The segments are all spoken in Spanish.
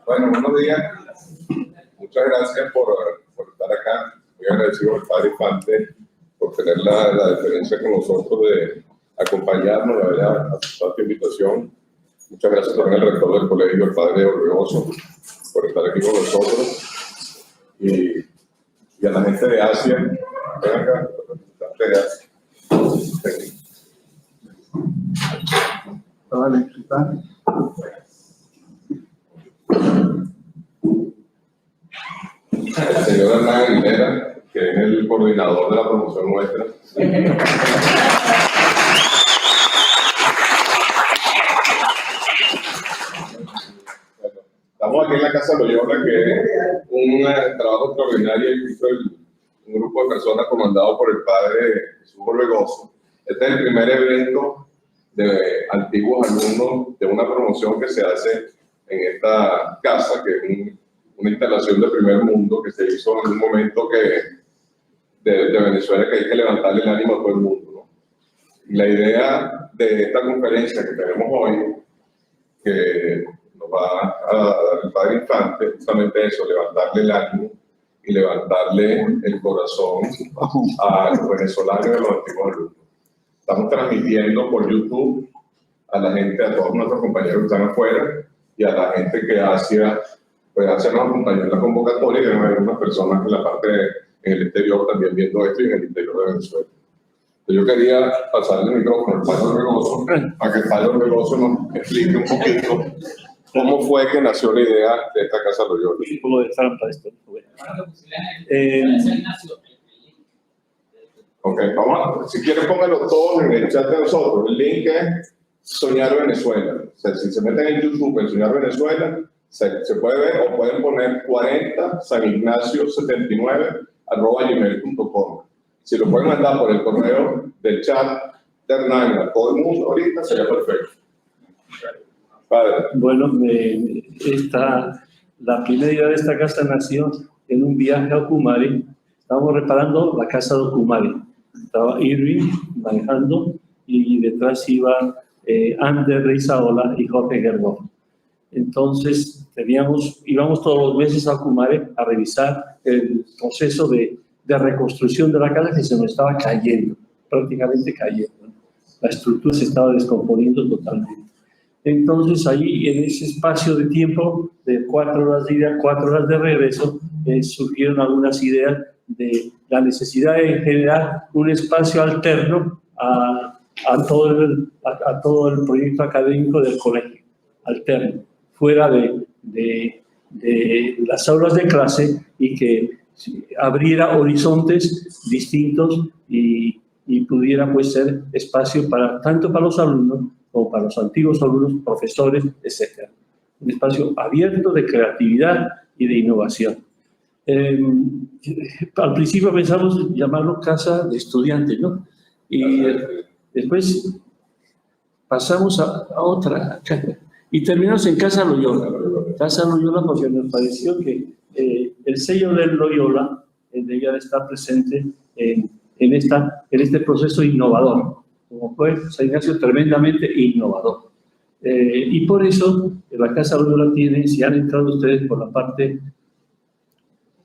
Bueno, buenos días. Muchas gracias por estar acá. Muy agradecido al padre Infante por tener la deferencia con nosotros de acompañarnos, de haber aceptado esta invitación. Muchas gracias también al rector del colegio, el padre Orbegoso, por estar aquí con nosotros. Y a la gente de Asia, ven acá, de Asia. Vale, el señor Hernán Aguilera, que es el coordinador de la promoción nuestra. Estamos aquí en la Casa Loyola, que es un trabajo extraordinario que hizo un grupo de personas comandado por el padre Jesús Orbegoso. Este es el primer evento de antiguos alumnos de una promoción que se hace en esta casa, que es una instalación de primer mundo que se hizo en un momento de Venezuela, que hay que levantarle el ánimo a todo el mundo, ¿no? Y la idea de esta conferencia que tenemos hoy, que nos va a dar el padre Infante, justamente eso, levantarle el ánimo y levantarle el corazón a los venezolanos y a los antiguos alumnos. Estamos transmitiendo por YouTube a la gente, a todos nuestros compañeros que están afuera y a la gente que nos acompañó en la convocatoria, y deben haber unas personas en la parte en el exterior también viendo esto y en el interior de Venezuela. Entonces yo quería pasarle el micrófono al padre Orbegoso para que el padre Orbegoso nos explique un poquito cómo fue que nació la idea de esta Casa Loyola. un poco de trampa esto. Ok, vamos, si quieren pónganlo todos en el chat de nosotros. El link es Soñar Venezuela. O sea, si se meten en YouTube en Soñar Venezuela, se puede ver, o pueden poner 40 San Ignacio 79 @gmail.com. Si lo pueden mandar por el correo del chat de Hernán a todo el mundo ahorita, sería perfecto. Padre. Bueno, la primera idea de esta casa nació en un viaje a Ocumare. Estábamos reparando la casa de Ocumare. Estaba Irving manejando y detrás iban Ander Reizaola y Jorge Gergó. Entonces íbamos todos los meses a Ocumare a revisar el proceso de reconstrucción de la casa, que se nos estaba cayendo, prácticamente cayendo. La estructura se estaba descomponiendo totalmente. Entonces ahí, en ese espacio de tiempo de 4 horas de ida, 4 horas de regreso, surgieron algunas ideas de la necesidad de generar un espacio alterno a todo el proyecto académico del colegio, alterno, fuera de las aulas de clase, y que abriera horizontes distintos y pudiera pues ser espacio tanto para los alumnos como para los antiguos alumnos, profesores, etc. Un espacio abierto de creatividad y de innovación. Al principio pensamos llamarlo casa de estudiantes, ¿no? Y después pasamos a otra, y terminamos en Casa Loyola. Casa Loyola porque nos pareció que el sello del Loyola debía de estar presente en este proceso innovador, como fue San Ignacio, tremendamente innovador. Y por eso la Casa Loyola tiene, si han entrado ustedes por la parte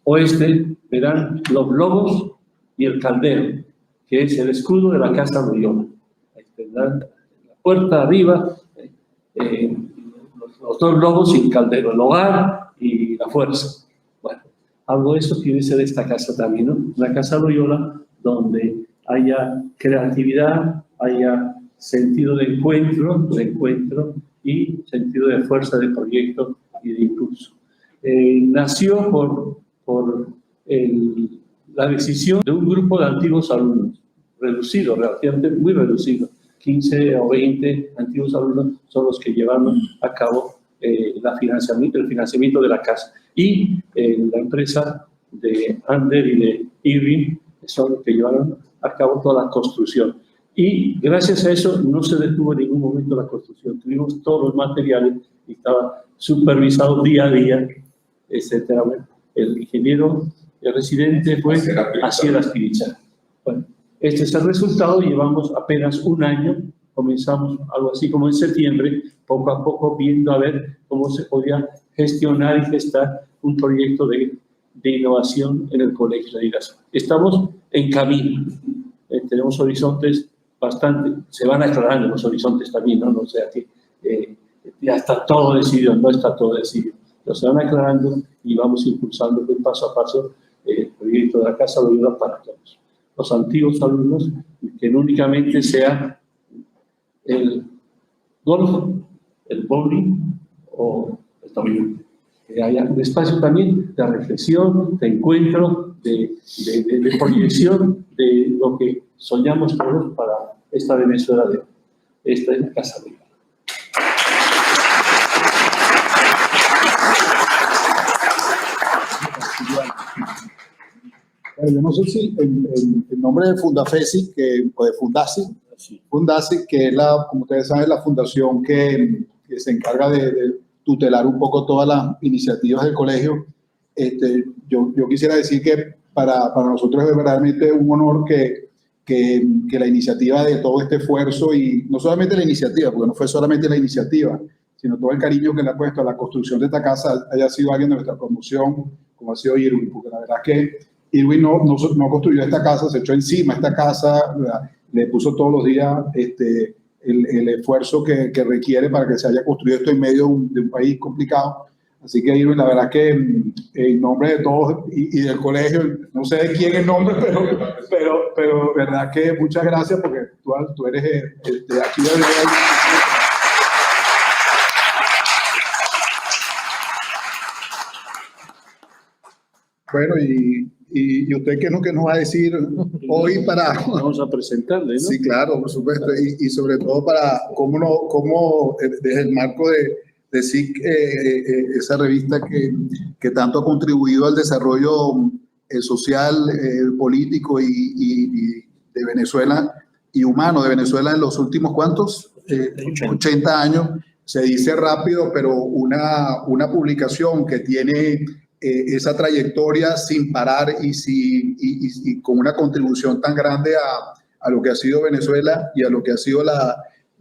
oeste, verán los lobos y el caldero, que es el escudo de la Casa Loyola. La puerta arriba, los dos lobos y el caldero, el hogar y la fuerza. Bueno, algo de eso tiene que ser esta casa también, ¿no? Una Casa Loyola donde haya creatividad, haya sentido de encuentro y sentido de fuerza de proyecto y de impulso. Nació por la decisión de un grupo de antiguos alumnos, reducido, relativamente muy reducido. 15 o 20 antiguos alumnos son los que llevaron a cabo el financiamiento de la casa. Y la empresa de Ander y de Irving son los que llevaron a cabo toda la construcción. Y gracias a eso no se detuvo en ningún momento la construcción. Tuvimos todos los materiales y estaba supervisado día a día, etcétera. Bueno, el ingeniero, el residente fue Asier Aspirichán. Bueno, este es el resultado. Llevamos apenas un año. Comenzamos algo así como en septiembre, poco a poco viendo a ver cómo se podía gestionar y gestar un proyecto de innovación en el Colegio de Irazú. Estamos en camino. Tenemos horizontes bastante, se van aclarando los horizontes también, ¿no? O sea que ya está todo decidido, no está todo decidido. Pero se van aclarando y vamos impulsando paso a paso el proyecto de la Casa de Ayuda para todos. Los antiguos alumnos, que no únicamente sea el golf, el bowling o el dominó. Que haya un espacio también de reflexión, de encuentro, de proyección de lo que soñamos todos para esta Venezuela de esta es la Casa de Ayuda. Yo no sé si el nombre de Fundafesi, o de Fundasi, que es como ustedes saben, la fundación que se encarga de tutelar un poco todas las iniciativas del colegio. Yo quisiera decir que para nosotros es verdaderamente un honor que la iniciativa de todo este esfuerzo, y no solamente la iniciativa, porque no fue solamente la iniciativa, sino todo el cariño que le ha puesto a la construcción de esta casa haya sido alguien de nuestra promoción, como ha sido Irwin, porque la verdad es que Irwin no construyó esta casa, se echó encima esta casa, ¿verdad? Le puso todos los días el esfuerzo que requiere para que se haya construido esto en medio de un país complicado. Así que, Irwin, la verdad que en nombre de todos y del colegio, no sé de quién es el nombre, pero verdad que muchas gracias, porque tú eres aquí de verdad. Bueno, y usted, ¿qué es lo que nos va a decir hoy para...? Vamos a presentarle, ¿no? Sí, claro, por supuesto, y sobre todo para cómo desde el marco de SIC, esa revista que tanto ha contribuido al desarrollo social, político y de Venezuela, y humano de Venezuela en los últimos, ¿cuántos? 80 años. Se dice rápido, pero una publicación que tiene esa trayectoria sin parar y con una contribución tan grande a lo que ha sido Venezuela y a lo que ha sido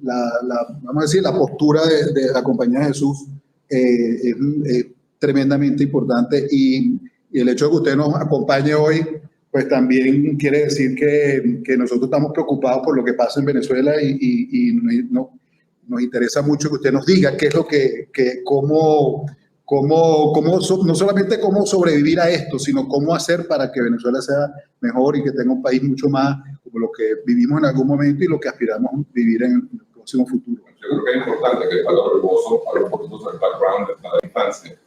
vamos a decir, la postura de la Compañía de Jesús, es tremendamente importante, y el hecho de que usted nos acompañe hoy, pues también quiere decir que nosotros estamos preocupados por lo que pasa en Venezuela, y nos interesa mucho que usted nos diga qué es lo no solamente cómo sobrevivir a esto, sino cómo hacer para que Venezuela sea mejor y que tenga un país mucho más como lo que vivimos en algún momento y lo que aspiramos a vivir en el próximo futuro. Yo creo que es importante que el padre Rebozo hable un poquito sobre el background de la infancia.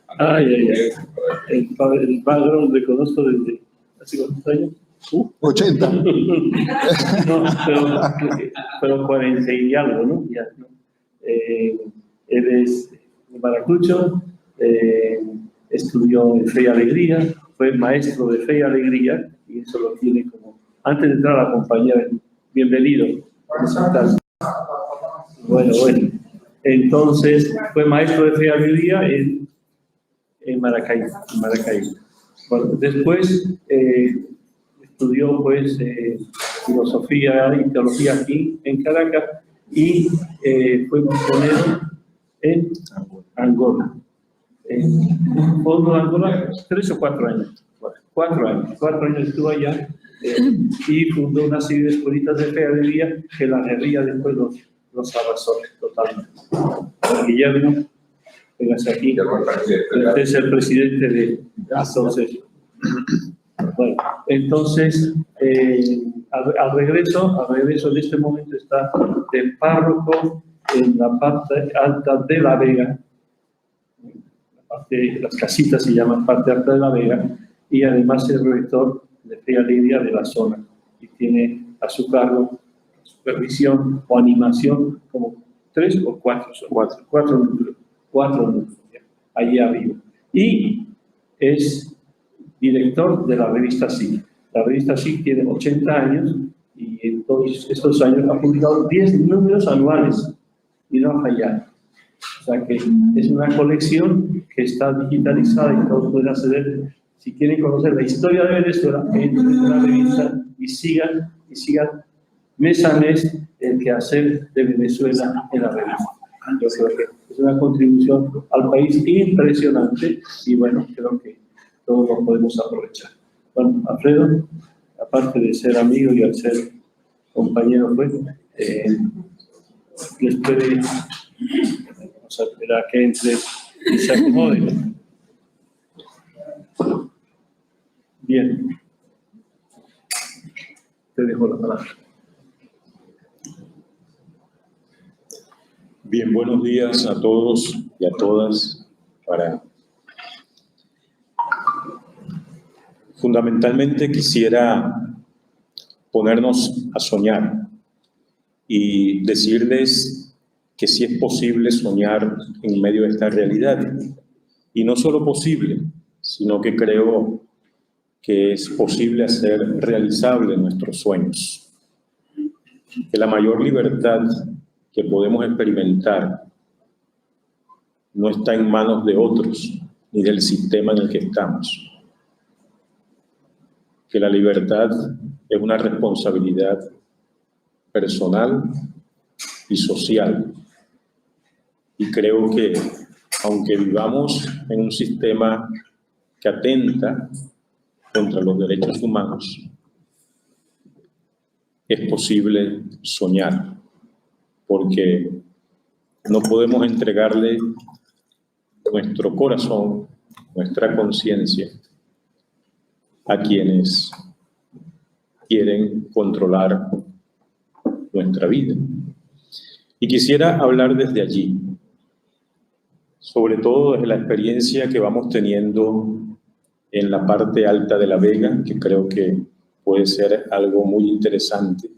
El background lo conozco desde hace ¿cuántos años? 80. No, pero 40 y algo, ¿no? Ya, ¿no? Él es de Maracucho. Estudió en Fe y Alegría, fue maestro de Fe y Alegría, y eso lo tiene como, antes de entrar a la compañía, bienvenido. Bueno, entonces fue maestro de Fe y Alegría en Maracaibo. Bueno, después estudió pues filosofía y teología aquí en Caracas, y fue misionero en Angola. Fondo de Angola, 3 o 4 años. 4 años estuvo allá, y fundó una serie de escuelitas de fe y alegría que la guerrilla después los arrasó totalmente. Guillermo, véngase aquí. Este es el presidente de entonces. Bueno, entonces, al regreso en este momento está de párroco en la parte alta de La Vega. Las casitas se llaman parte alta de La Vega, y además es rector de Fe y Alegría de la zona, y tiene a su cargo supervisión o animación como 3 o 4 núcleos allí arriba, y es director de la revista SIC. La revista SIC tiene 80 años y en todos estos años ha publicado 10 números anuales y no ha fallado. O sea que es una colección que está digitalizada y todos pueden acceder. Si quieren conocer la historia de Venezuela, entren en la revista y sigan mes a mes el quehacer de Venezuela en la revista. Yo creo que es una contribución al país impresionante y bueno, creo que todos lo podemos aprovechar. Bueno, Alfredo, aparte de ser amigo y al ser compañero, pues, les puede, vamos a esperar a que entre y se acomode. Bien, te dejo la palabra. Bien, buenos días a todos y a todas. Fundamentalmente quisiera ponernos a soñar y decirles que sí es posible soñar en medio de esta realidad. Y no solo posible, sino que creo que es posible hacer realizables nuestros sueños. Que la mayor libertad que podemos experimentar no está en manos de otros ni del sistema en el que estamos. Que la libertad es una responsabilidad personal y social. Y creo que, aunque vivamos en un sistema que atenta contra los derechos humanos, es posible soñar, porque no podemos entregarle nuestro corazón, nuestra conciencia a quienes quieren controlar nuestra vida. Y quisiera hablar desde allí, sobre todo desde la experiencia que vamos teniendo en la parte alta de La Vega, que creo que puede ser algo muy interesante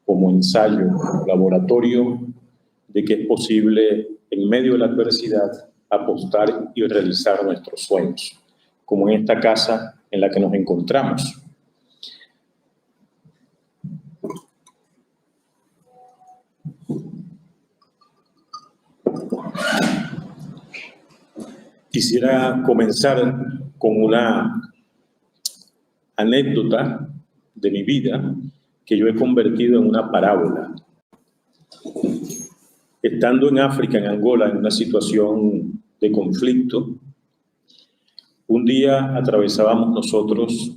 como ensayo, laboratorio, de que es posible, en medio de la adversidad, apostar y realizar nuestros sueños, como en esta casa en la que nos encontramos. Quisiera comenzar con una anécdota de mi vida que yo he convertido en una parábola. Estando en África, en Angola, en una situación de conflicto, un día atravesábamos nosotros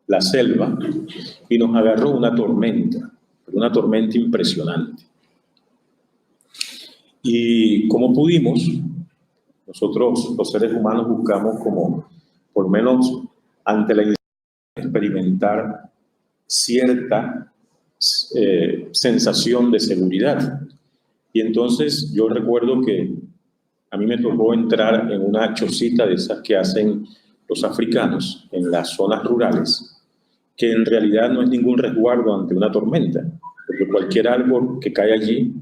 la selva y nos agarró una tormenta impresionante. Y como pudimos, nosotros los seres humanos buscamos como, por lo menos ante la experimentar cierta sensación de seguridad. Y entonces yo recuerdo que a mí me tocó entrar en una chocita de esas que hacen los africanos en las zonas rurales, que en realidad no es ningún resguardo ante una tormenta, porque cualquier árbol que cae allí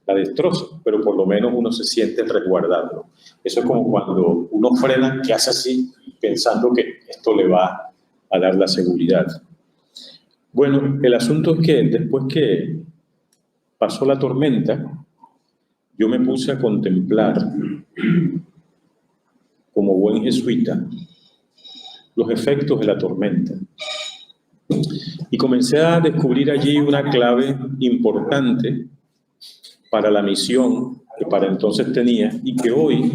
la destroza, pero por lo menos uno se siente resguardado. Eso es como cuando uno frena, que hace así, pensando que esto le va a dar la seguridad. Bueno, el asunto es que después que pasó la tormenta, yo me puse a contemplar, como buen jesuita, los efectos de la tormenta. Y comencé a descubrir allí una clave importante para la misión que para entonces tenía y que hoy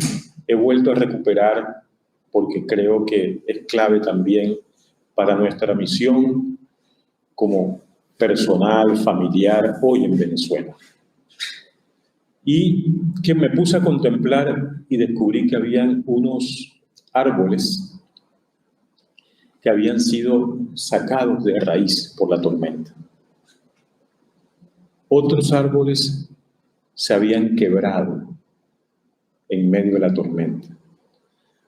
he vuelto a recuperar porque creo que es clave también para nuestra misión como personal, familiar, hoy en Venezuela. Y que me puse a contemplar y descubrí que habían unos árboles que habían sido sacados de raíz por la tormenta. Otros árboles se habían quebrado en medio de la tormenta.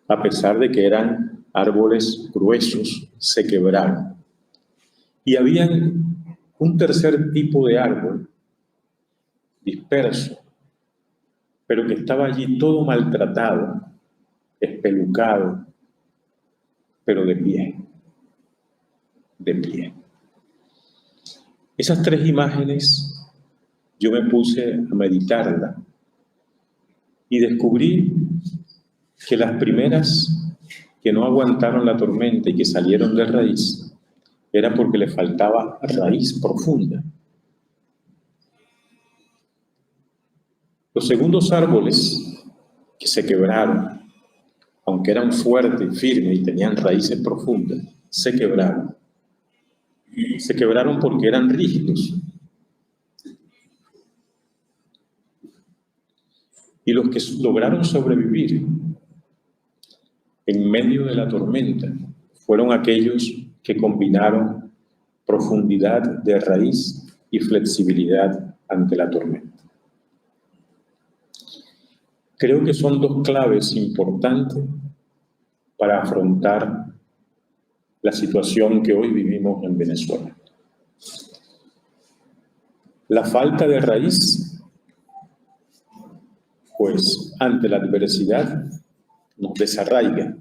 A pesar de que eran árboles gruesos, se quebraron. Y habían un tercer tipo de árbol disperso, pero que estaba allí todo maltratado, espelucado, pero de pie. de pie. Esas tres imágenes yo me puse a meditarla y descubrí que las primeras que no aguantaron la tormenta y que salieron de raíz era porque le faltaba raíz profunda. Los segundos árboles que se quebraron, aunque eran fuertes y firmes y tenían raíces profundas, se quebraron. Se quebraron porque eran rígidos. Y los que lograron sobrevivir en medio de la tormenta fueron aquellos que combinaron profundidad de raíz y flexibilidad ante la tormenta. Creo que son dos claves importantes para afrontar la situación que hoy vivimos en Venezuela. La falta de raíz, pues ante la adversidad nos desarraiga.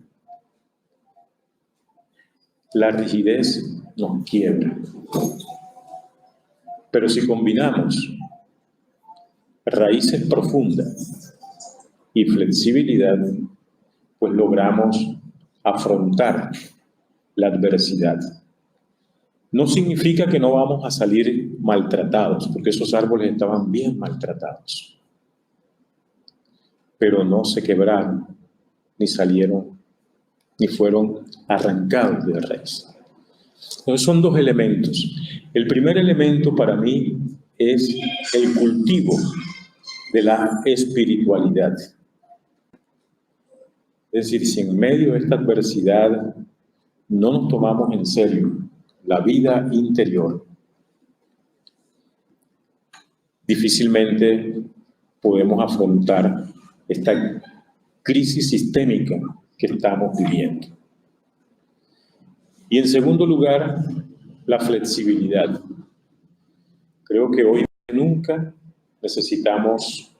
La rigidez nos quiebra. Pero si combinamos raíces profundas y flexibilidad, pues logramos afrontar la adversidad. No significa que no vamos a salir maltratados, porque esos árboles estaban bien maltratados, pero no se quebraron, ni salieron, ni fueron arrancados de raíz. Entonces son dos elementos. El primer elemento para mí es el cultivo de la espiritualidad. Es decir, si en medio de esta adversidad no nos tomamos en serio la vida interior, difícilmente podemos afrontar esta crisis sistémica que estamos viviendo. Y en segundo lugar, la flexibilidad. Creo que hoy nunca necesitamos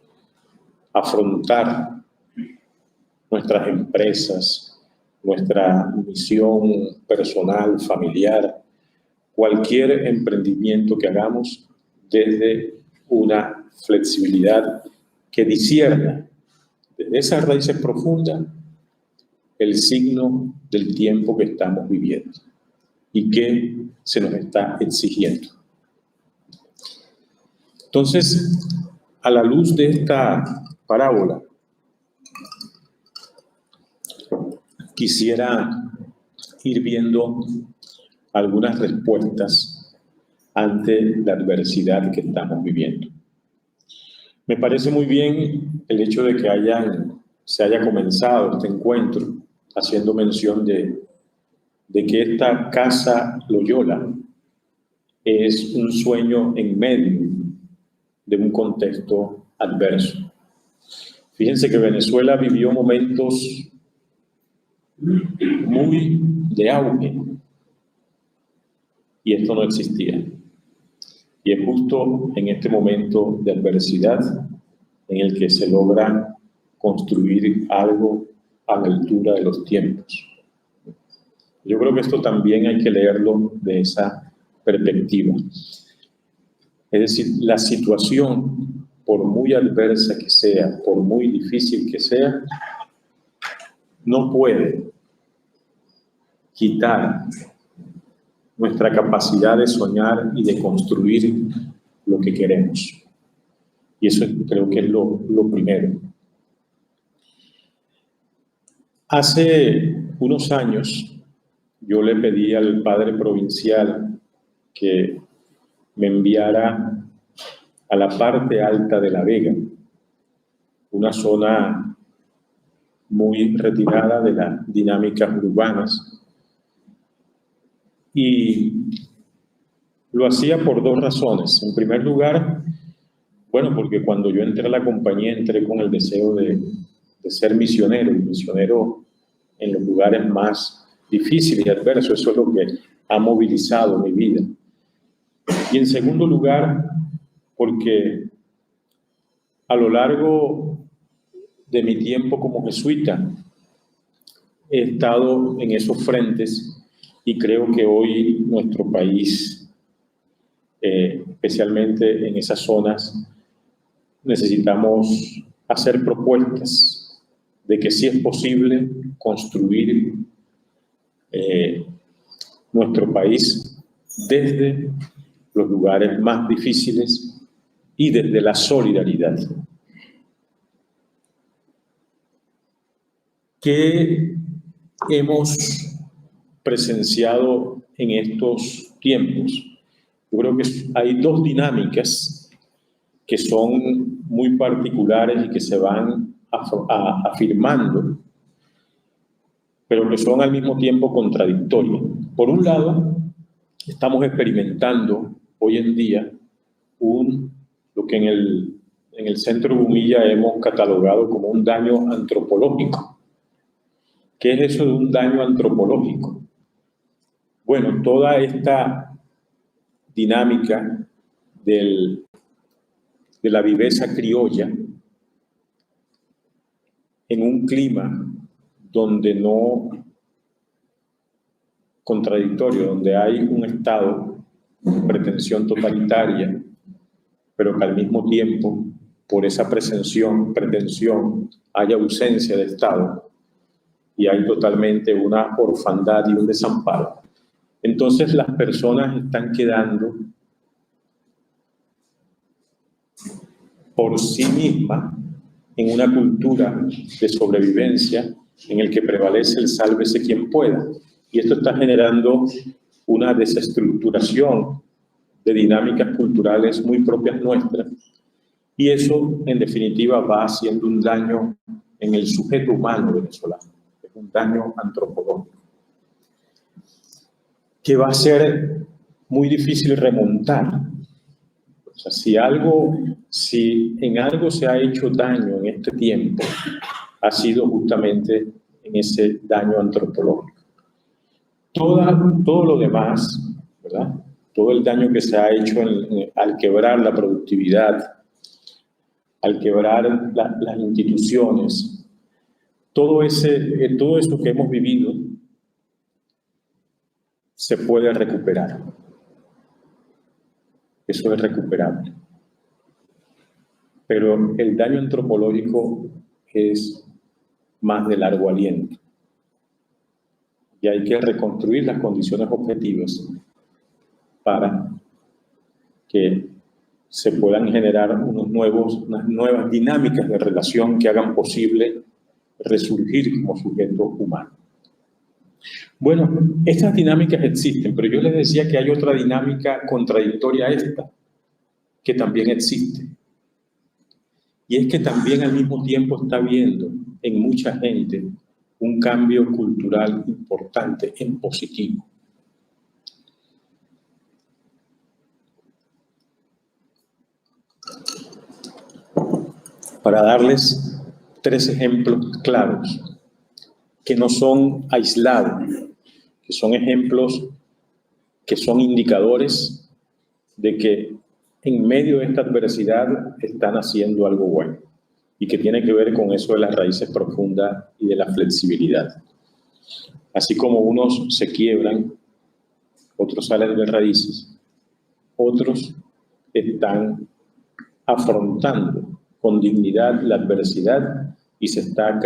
afrontar nuestras empresas, nuestra misión personal, familiar, cualquier emprendimiento que hagamos desde una flexibilidad que discierna desde esas raíces profundas el signo del tiempo que estamos viviendo y que se nos está exigiendo. Entonces, a la luz de esta parábola, quisiera ir viendo algunas respuestas ante la adversidad que estamos viviendo. Me parece muy bien el hecho de que se haya comenzado este encuentro haciendo mención de que esta casa Loyola es un sueño en medio de un contexto adverso. Fíjense que Venezuela vivió momentos muy de auge y esto no existía. Y es justo en este momento de adversidad en el que se logra construir algo a la altura de los tiempos. Yo creo que esto también hay que leerlo de esa perspectiva. Es decir, la situación, por muy adversa que sea, por muy difícil que sea, no puede quitar nuestra capacidad de soñar y de construir lo que queremos. Y eso creo que es lo primero. Hace unos años yo le pedí al padre provincial que me enviara a la parte alta de La Vega, una zona muy retirada de las dinámicas urbanas. Y lo hacía por dos razones. En primer lugar, bueno, porque cuando yo entré a la compañía entré con el deseo de ser misionero, y misionero en los lugares más difíciles y adversos. Eso es lo que ha movilizado mi vida. Y en segundo lugar, porque a lo largo de mi tiempo como jesuita he estado en esos frentes Y creo que hoy nuestro país, especialmente en esas zonas, necesitamos hacer propuestas de que sí es posible construir nuestro país desde los lugares más difíciles y desde la solidaridad. ¿Qué hemos presenciado en estos tiempos? Yo creo que hay dos dinámicas que son muy particulares y que se van afirmando, pero que son al mismo tiempo contradictorias. Por un lado, estamos experimentando hoy en día lo que en el Centro Gumilla hemos catalogado como un daño antropológico. ¿Qué es eso de un daño antropológico? Bueno, toda esta dinámica de la viveza criolla en un clima donde no contradictorio, donde hay un Estado de pretensión totalitaria, pero que al mismo tiempo, por esa pretensión, hay ausencia de Estado y hay totalmente una orfandad y un desamparo. Entonces las personas están quedando por sí mismas en una cultura de sobrevivencia en el que prevalece el sálvese quien pueda. Y esto está generando una desestructuración de dinámicas culturales muy propias nuestras. Y eso, en definitiva, va haciendo un daño en el sujeto humano venezolano. Es un daño antropológico que va a ser muy difícil remontar. O sea, si en algo se ha hecho daño en este tiempo, ha sido justamente en ese daño antropológico. Todo lo demás, ¿verdad? Todo el daño que se ha hecho al quebrar la productividad, al quebrar las instituciones, todo eso que hemos vivido se puede recuperar. Eso es recuperable. Pero el daño antropológico es más de largo aliento. Y hay que reconstruir las condiciones objetivas para que se puedan generar unas nuevas dinámicas de relación que hagan posible resurgir como sujeto humano. Bueno, estas dinámicas existen, pero yo les decía que hay otra dinámica contradictoria a esta, que también existe. Y es que también al mismo tiempo está habiendo en mucha gente un cambio cultural importante en positivo. Para darles 3 ejemplos claros, que no son aislados, que son ejemplos que son indicadores de que en medio de esta adversidad están haciendo algo bueno y que tiene que ver con eso de las raíces profundas y de la flexibilidad. Así como unos se quiebran, otros salen de raíces, otros están afrontando con dignidad la adversidad y se está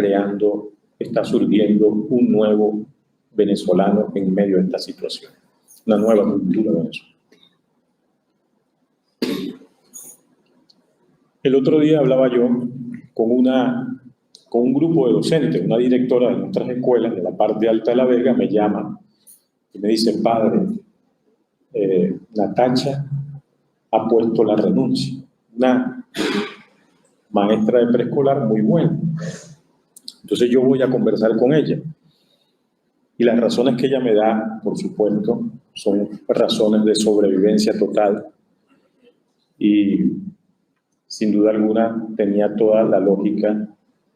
surgiendo un nuevo venezolano en medio de esta situación, una nueva cultura venezolana. El otro día hablaba yo con un grupo de docentes, una directora de nuestras escuelas de la parte alta de La Vega me llama y me dice: padre, Natacha ha puesto la renuncia, una maestra de preescolar muy buena. Entonces yo voy a conversar con ella y las razones que ella me da, por supuesto, son razones de sobrevivencia total y sin duda alguna tenía toda la lógica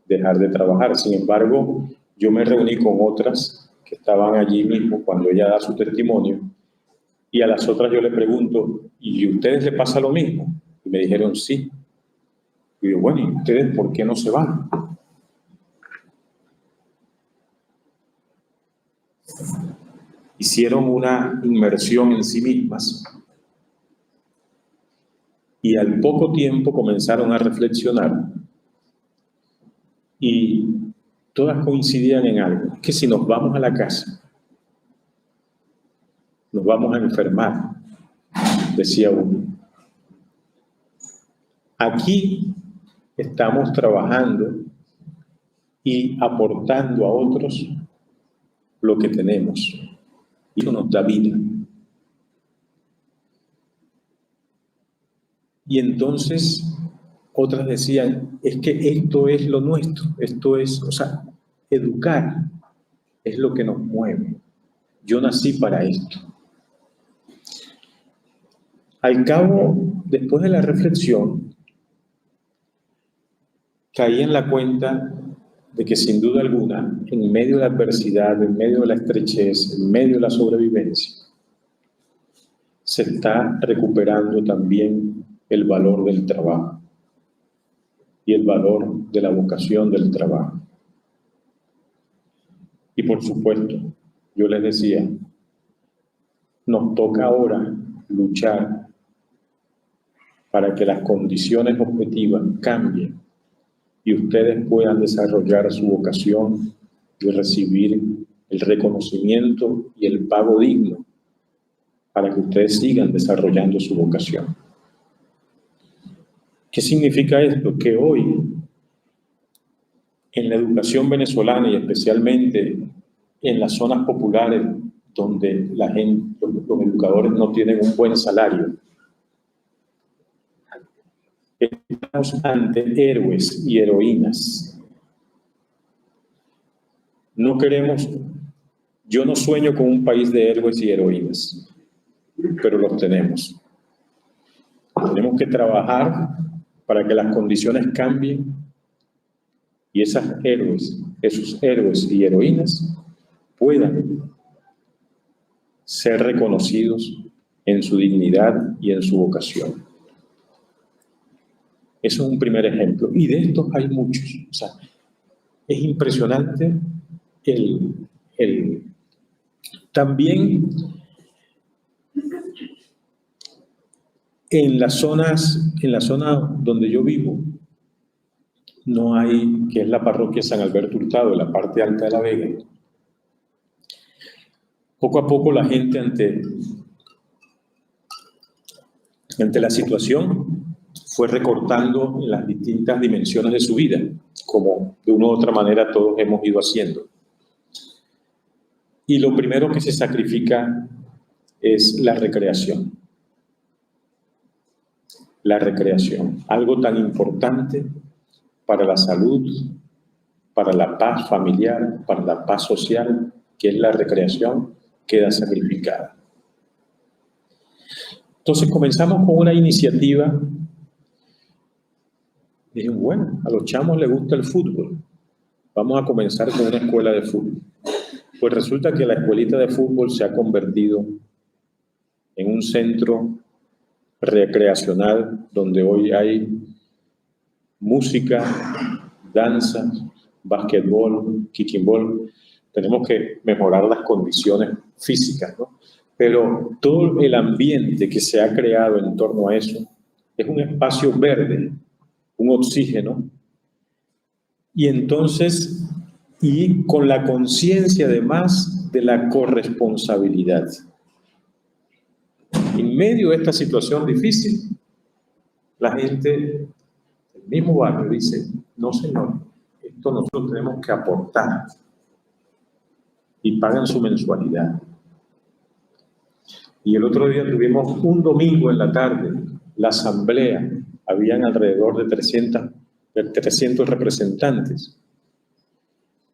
dejar de trabajar. Sin embargo, yo me reuní con otras que estaban allí mismo cuando ella da su testimonio y a las otras yo le pregunto: ¿y a ustedes les pasa lo mismo? Y me dijeron sí. Y yo: bueno, ¿y ustedes por qué no se van? hicieron una inmersión en sí mismas y al poco tiempo comenzaron a reflexionar y todas coincidían en algo, que si nos vamos a la casa, nos vamos a enfermar, decía uno. Aquí estamos trabajando y aportando a otros lo que tenemos. Y eso nos da vida. Y entonces otras decían, es que esto es lo nuestro, esto es, o sea, educar es lo que nos mueve. Yo nací para esto. Al cabo, después de la reflexión, caí en la cuenta de que sin duda alguna, en medio de la adversidad, en medio de la estrechez, en medio de la sobrevivencia, se está recuperando también el valor del trabajo y el valor de la vocación del trabajo. Y por supuesto, yo les decía, nos toca ahora luchar para que las condiciones objetivas cambien y ustedes puedan desarrollar su vocación y recibir el reconocimiento y el pago digno para que ustedes sigan desarrollando su vocación. ¿Qué significa esto? Que hoy, en la educación venezolana y especialmente en las zonas populares donde la gente, los educadores no tienen un buen salario, estamos ante héroes y heroínas. No queremos, yo no sueño con un país de héroes y heroínas, pero los tenemos. Tenemos que trabajar para que las condiciones cambien y esos héroes y heroínas puedan ser reconocidos en su dignidad y en su vocación. Eso es un primer ejemplo. Y de estos hay muchos. O sea, es impresionante también en la zona donde yo vivo, no hay, que es la parroquia San Alberto Hurtado, en la parte alta de La Vega. Poco a poco la gente ante la situación fue recortando las distintas dimensiones de su vida, como de una u otra manera todos hemos ido haciendo. Y lo primero que se sacrifica es la recreación. La recreación, algo tan importante para la salud, para la paz familiar, para la paz social, que es la recreación, queda sacrificada. Entonces comenzamos con una iniciativa. Dije, bueno, a los chamos les gusta el fútbol. Vamos a comenzar con una escuela de fútbol. Pues resulta que la escuelita de fútbol se ha convertido en un centro recreacional donde hoy hay música, danza, basquetbol, kickingball. Tenemos que mejorar las condiciones físicas, ¿no? Pero todo el ambiente que se ha creado en torno a eso es un espacio verde, un oxígeno, y entonces, y con la conciencia además de la corresponsabilidad. En medio de esta situación difícil, la gente del mismo barrio dice, no señor, esto nosotros tenemos que aportar, y pagan su mensualidad. Y el otro día tuvimos un domingo en la tarde, la asamblea, habían alrededor de 300 representantes.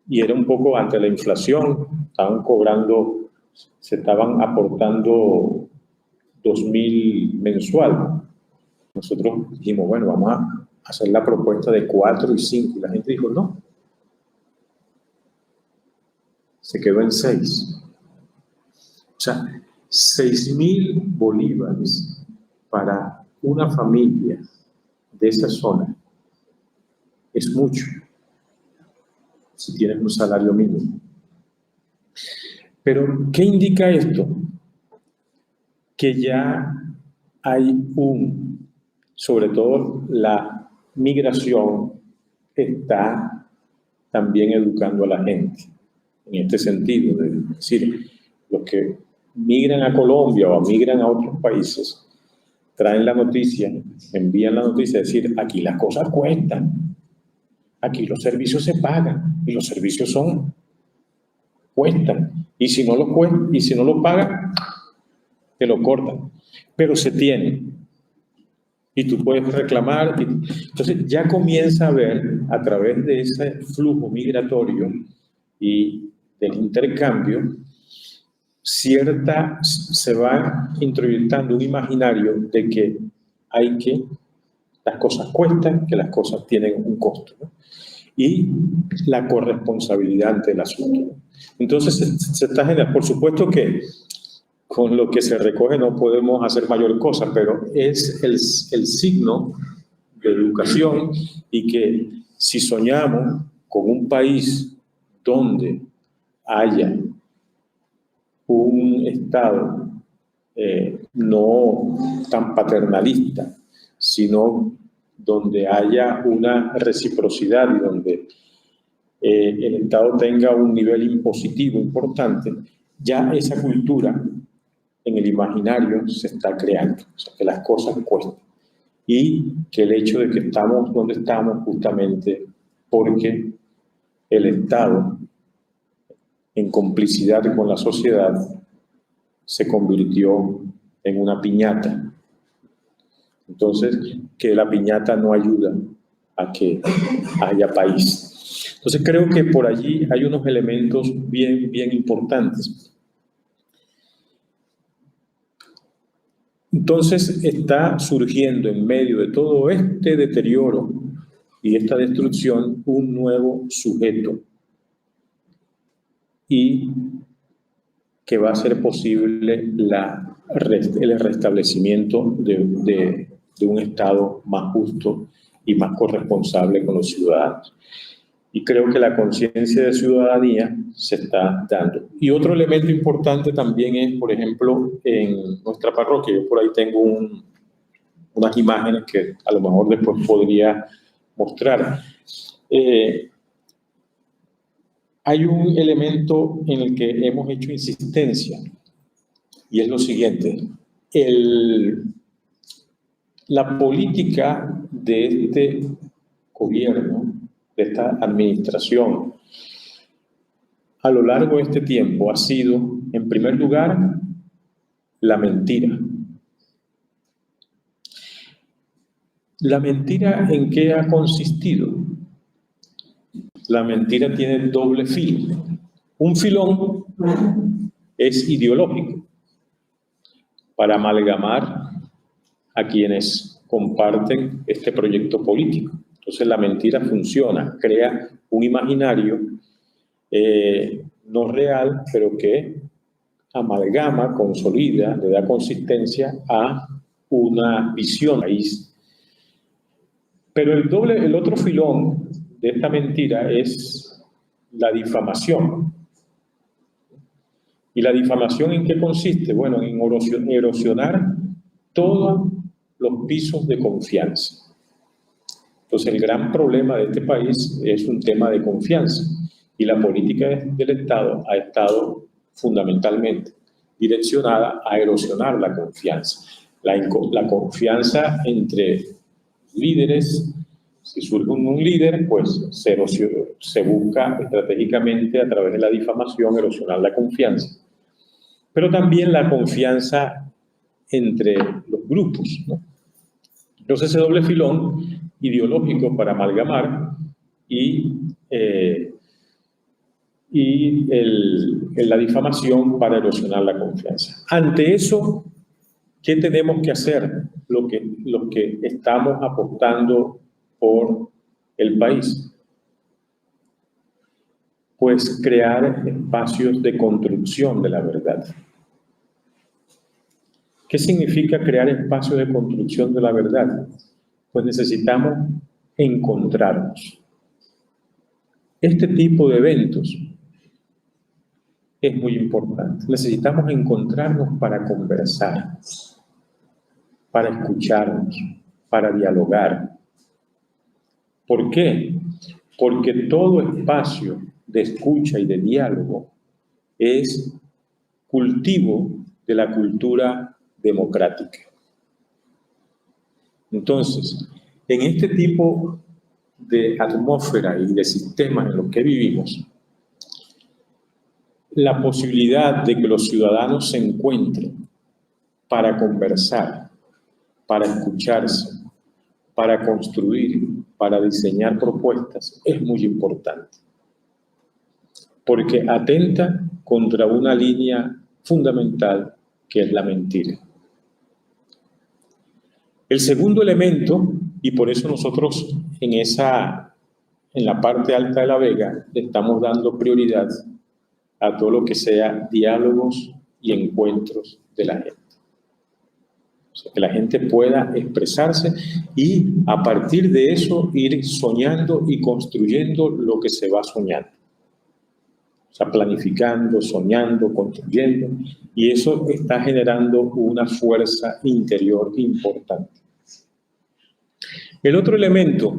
Y era un poco ante la inflación, se estaban aportando 2.000 mensual. Nosotros dijimos, bueno, vamos a hacer la propuesta de 4 y 5. Y la gente dijo, no. Se quedó en 6. O sea, 6.000 bolívares para una familia de esa zona es mucho si tienes un salario mínimo. Pero, ¿qué indica esto? Que ya hay sobre todo la migración está también educando a la gente en este sentido, de decir, los que migran a Colombia o migran a otros países, traen la noticia, envían la noticia, es decir, aquí las cosas cuestan, aquí los servicios se pagan y los servicios cuestan, y si no lo pagan, te lo cortan, pero se tiene. Y tú puedes reclamar. Entonces ya comienza a ver a través de ese flujo migratorio y del intercambio, se va introyectando un imaginario de que las cosas cuestan, que las cosas tienen un costo, ¿no? Y la corresponsabilidad ante el asunto, ¿no? Entonces se está generando, por supuesto que con lo que se recoge no podemos hacer mayor cosa, pero es el signo de educación, y que si soñamos con un país donde haya un Estado no tan paternalista, sino donde haya una reciprocidad y donde el Estado tenga un nivel impositivo importante, ya esa cultura en el imaginario se está creando, o sea, que las cosas cuestan, y que el hecho de que estamos donde estamos justamente porque el Estado, en complicidad con la sociedad, se convirtió en una piñata. Entonces, que la piñata no ayuda a que haya país. Entonces, creo que por allí hay unos elementos bien, bien importantes. Entonces está surgiendo en medio de todo este deterioro y esta destrucción un nuevo sujeto, y que va a ser posible el restablecimiento de un Estado más justo y más corresponsable con los ciudadanos. Y creo que la conciencia de ciudadanía se está dando. Y otro elemento importante también es, por ejemplo, en nuestra parroquia, yo por ahí tengo unas imágenes que a lo mejor después podría mostrar. Hay un elemento en el que hemos hecho insistencia, y es lo siguiente: la política de este gobierno, de esta administración, a lo largo de este tiempo ha sido, en primer lugar, la mentira. ¿La mentira en qué ha consistido? La mentira tiene doble filo. Un filón es ideológico, para amalgamar a quienes comparten este proyecto político. Entonces la mentira funciona, crea un imaginario no real, pero que amalgama, consolida, le da consistencia a una visión país. Pero el otro filón de esta mentira es la difamación. ¿Y la difamación en qué consiste? Bueno, en erosionar todos los pisos de confianza. Entonces, el gran problema de este país es un tema de confianza, y la política del Estado ha estado fundamentalmente direccionada a erosionar la confianza. La confianza entre líderes. Si surge un líder, pues se busca estratégicamente a través de la difamación erosionar la confianza. Pero también la confianza entre los grupos, ¿no? Entonces ese doble filón ideológico para amalgamar y la difamación para erosionar la confianza. Ante eso, ¿qué tenemos que hacer los que estamos apostando por el país? Pues crear espacios de construcción de la verdad. ¿Qué significa crear espacios de construcción de la verdad? Pues necesitamos encontrarnos. Este tipo de eventos es muy importante. Necesitamos encontrarnos para conversar, para escucharnos, para dialogar. ¿Por qué? Porque todo espacio de escucha y de diálogo es cultivo de la cultura democrática. Entonces, en este tipo de atmósfera y de sistemas en los que vivimos, la posibilidad de que los ciudadanos se encuentren para conversar, para escucharse, para construir, para diseñar propuestas, es muy importante. Porque atenta contra una línea fundamental que es la mentira. El segundo elemento, y por eso nosotros en la parte alta de La Vega estamos dando prioridad a todo lo que sea diálogos y encuentros de la gente. O sea, que la gente pueda expresarse y a partir de eso ir soñando y construyendo lo que se va soñando. O sea, planificando, soñando, construyendo, y eso está generando una fuerza interior importante. El otro elemento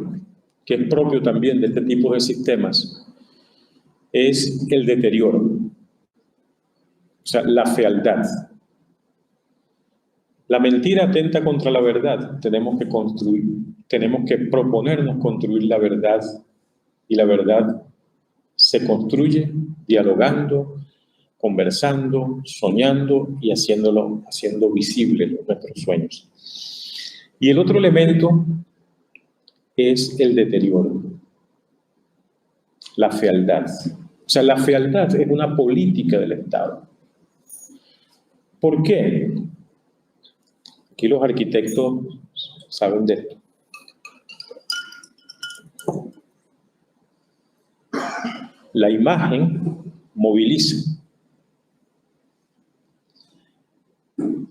que es propio también de este tipo de sistemas es el deterioro, o sea, la fealdad. La mentira atenta contra la verdad. Tenemos que proponernos construir la verdad, y la verdad se construye dialogando, conversando, soñando y haciendo visibles nuestros sueños. Y el otro elemento es el deterioro, la fealdad. O sea, la fealdad es una política del Estado. ¿Por qué? Aquí los arquitectos saben de esto. La imagen moviliza.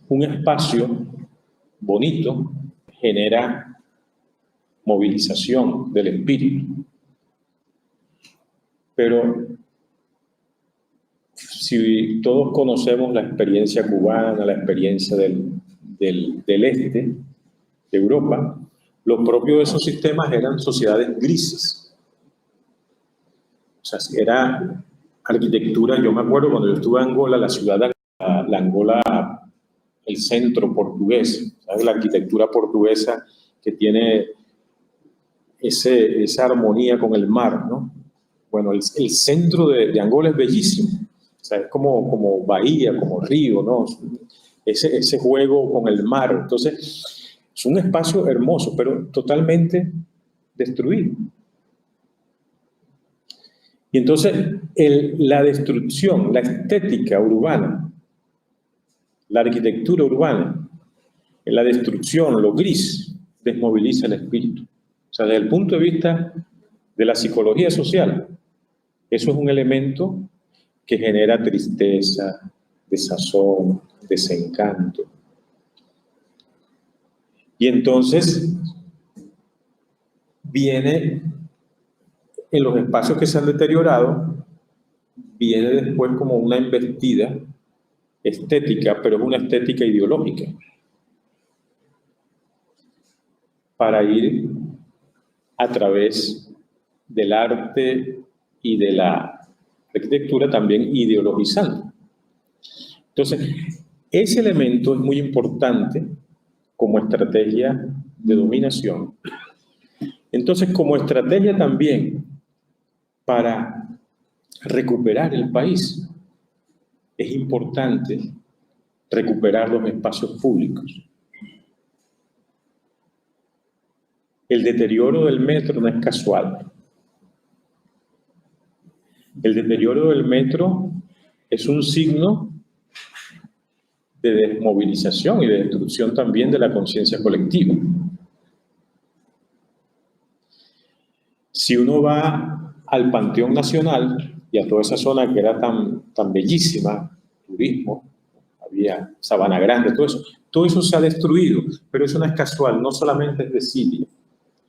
Un espacio bonito genera movilización del espíritu. Pero si todos conocemos la experiencia cubana, la experiencia del este de Europa, lo propio de esos sistemas eran sociedades grises. O sea, era arquitectura. Yo me acuerdo cuando yo estuve en Angola, la ciudad de la Angola, el centro portugués, ¿sabes? La arquitectura portuguesa que tiene esa armonía con el mar, ¿no? Bueno, el centro de Angola es bellísimo. O sea, es como bahía, como río, ¿no? Ese juego con el mar. Entonces, es un espacio hermoso, pero totalmente destruido. Y entonces, la destrucción, la estética urbana, la arquitectura urbana, la destrucción, lo gris, desmoviliza el espíritu. O sea, desde el punto de vista de la psicología social, eso es un elemento que genera tristeza, desazón, desencanto. Y entonces viene, en los espacios que se han deteriorado, viene después como una embestida estética, pero es una estética ideológica, para ir a través del arte y de la arquitectura también ideologizando. Entonces, ese elemento es muy importante como estrategia de dominación. Entonces, como estrategia también para recuperar el país, es importante recuperar los espacios públicos. El deterioro del metro no es casual. El deterioro del metro es un signo de desmovilización y de destrucción también de la conciencia colectiva. Si uno va al Panteón Nacional y a toda esa zona que era tan bellísima, turismo, había Sabana Grande, todo eso se ha destruido, pero eso no es casual, no solamente es desidia.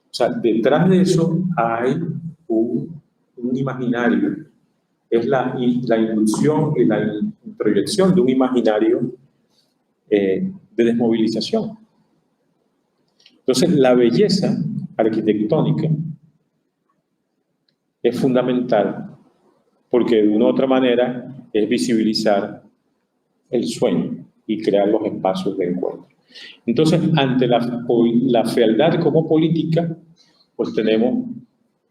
O sea, detrás de eso hay un imaginario es la inducción y la introyección de un imaginario de desmovilización. Entonces, la belleza arquitectónica es fundamental porque de una u otra manera es visibilizar el sueño y crear los espacios de encuentro. Entonces, ante la fealdad como política, pues tenemos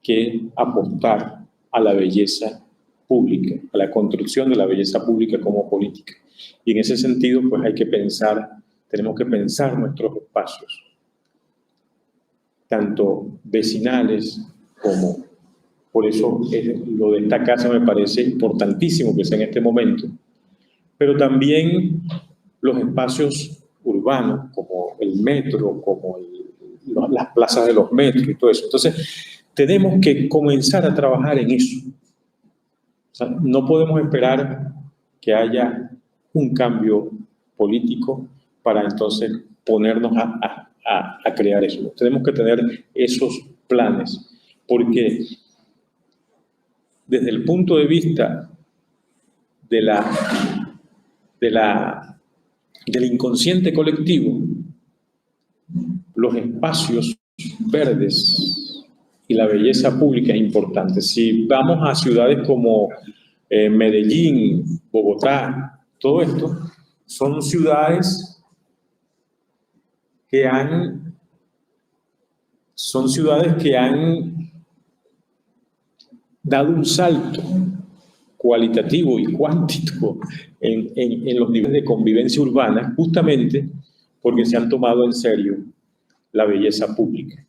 que apostar a la belleza pública, a la construcción de la belleza pública como política. Y en ese sentido, pues tenemos que pensar nuestros espacios, tanto vecinales como, por eso lo de esta casa me parece importantísimo que sea en este momento, pero también los espacios urbanos, como el metro, como las plazas de los metros y todo eso. Entonces, tenemos que comenzar a trabajar en eso. O sea, no podemos esperar que haya un cambio político para entonces ponernos a crear eso. Tenemos que tener esos planes, porque desde el punto de vista del inconsciente colectivo, los espacios verdes y la belleza pública es importante. Si vamos a ciudades como Medellín, Bogotá, todo esto, son ciudades que han dado un salto cualitativo y cuántico en los niveles de convivencia urbana, justamente porque se han tomado en serio la belleza pública.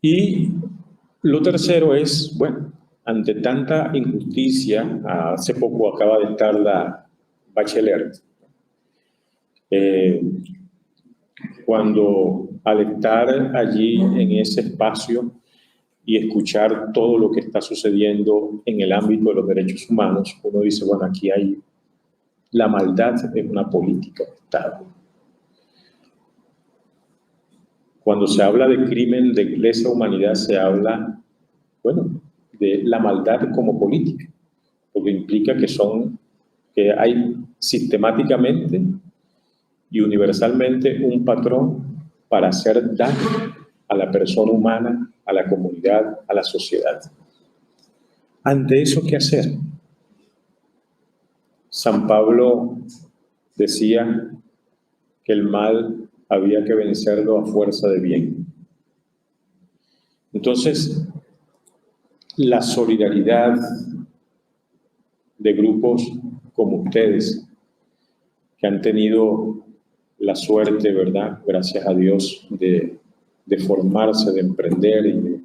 Y lo tercero es, bueno, ante tanta injusticia, hace poco acaba de estar la Bachelet, cuando al estar allí en ese espacio y escuchar todo lo que está sucediendo en el ámbito de los derechos humanos, uno dice, bueno, aquí hay la maldad es una política de Estado. Cuando se habla de crimen de lesa humanidad, se habla, bueno, de la maldad como política, porque implica que hay sistemáticamente y universalmente un patrón para hacer daño a la persona humana, a la comunidad, a la sociedad. Ante eso, ¿qué hacer? San Pablo decía que el mal había que vencerlo a fuerza de bien. Entonces, la solidaridad de grupos como ustedes, que han tenido la suerte, ¿verdad?, gracias a Dios, de formarse, de emprender,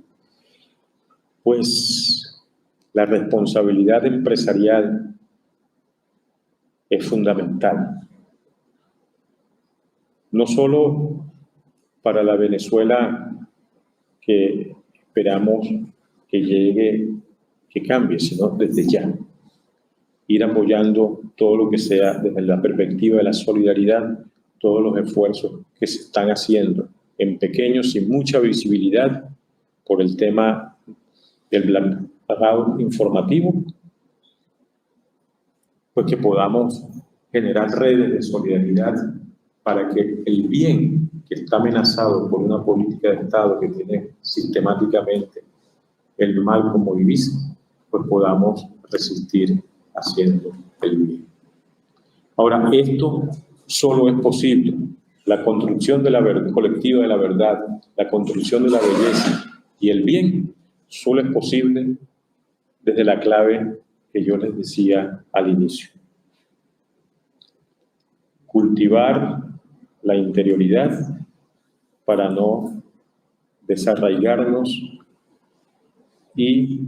pues la responsabilidad empresarial es fundamental. No solo para la Venezuela que esperamos que llegue, que cambie, sino desde ya. Ir apoyando todo lo que sea desde la perspectiva de la solidaridad, todos los esfuerzos que se están haciendo en pequeños, sin mucha visibilidad, por el tema del blackout informativo, pues que podamos generar redes de solidaridad para que el bien que está amenazado por una política de Estado que tiene sistemáticamente el mal como divisa, pues podamos resistir haciendo el bien. Ahora, esto solo es posible, la construcción de la colectiva de la verdad, la construcción de la belleza y el bien, solo es posible desde la clave que yo les decía al inicio. Cultivar la interioridad para no desarraigarnos y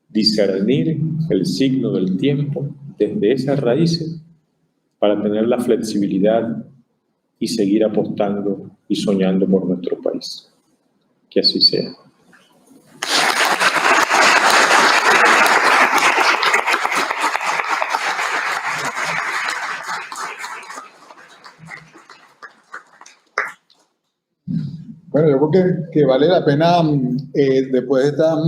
discernir el signo del tiempo desde esas raíces para tener la flexibilidad y seguir apostando y soñando por nuestro país. Que así sea. Bueno, yo creo que vale la pena, después de estas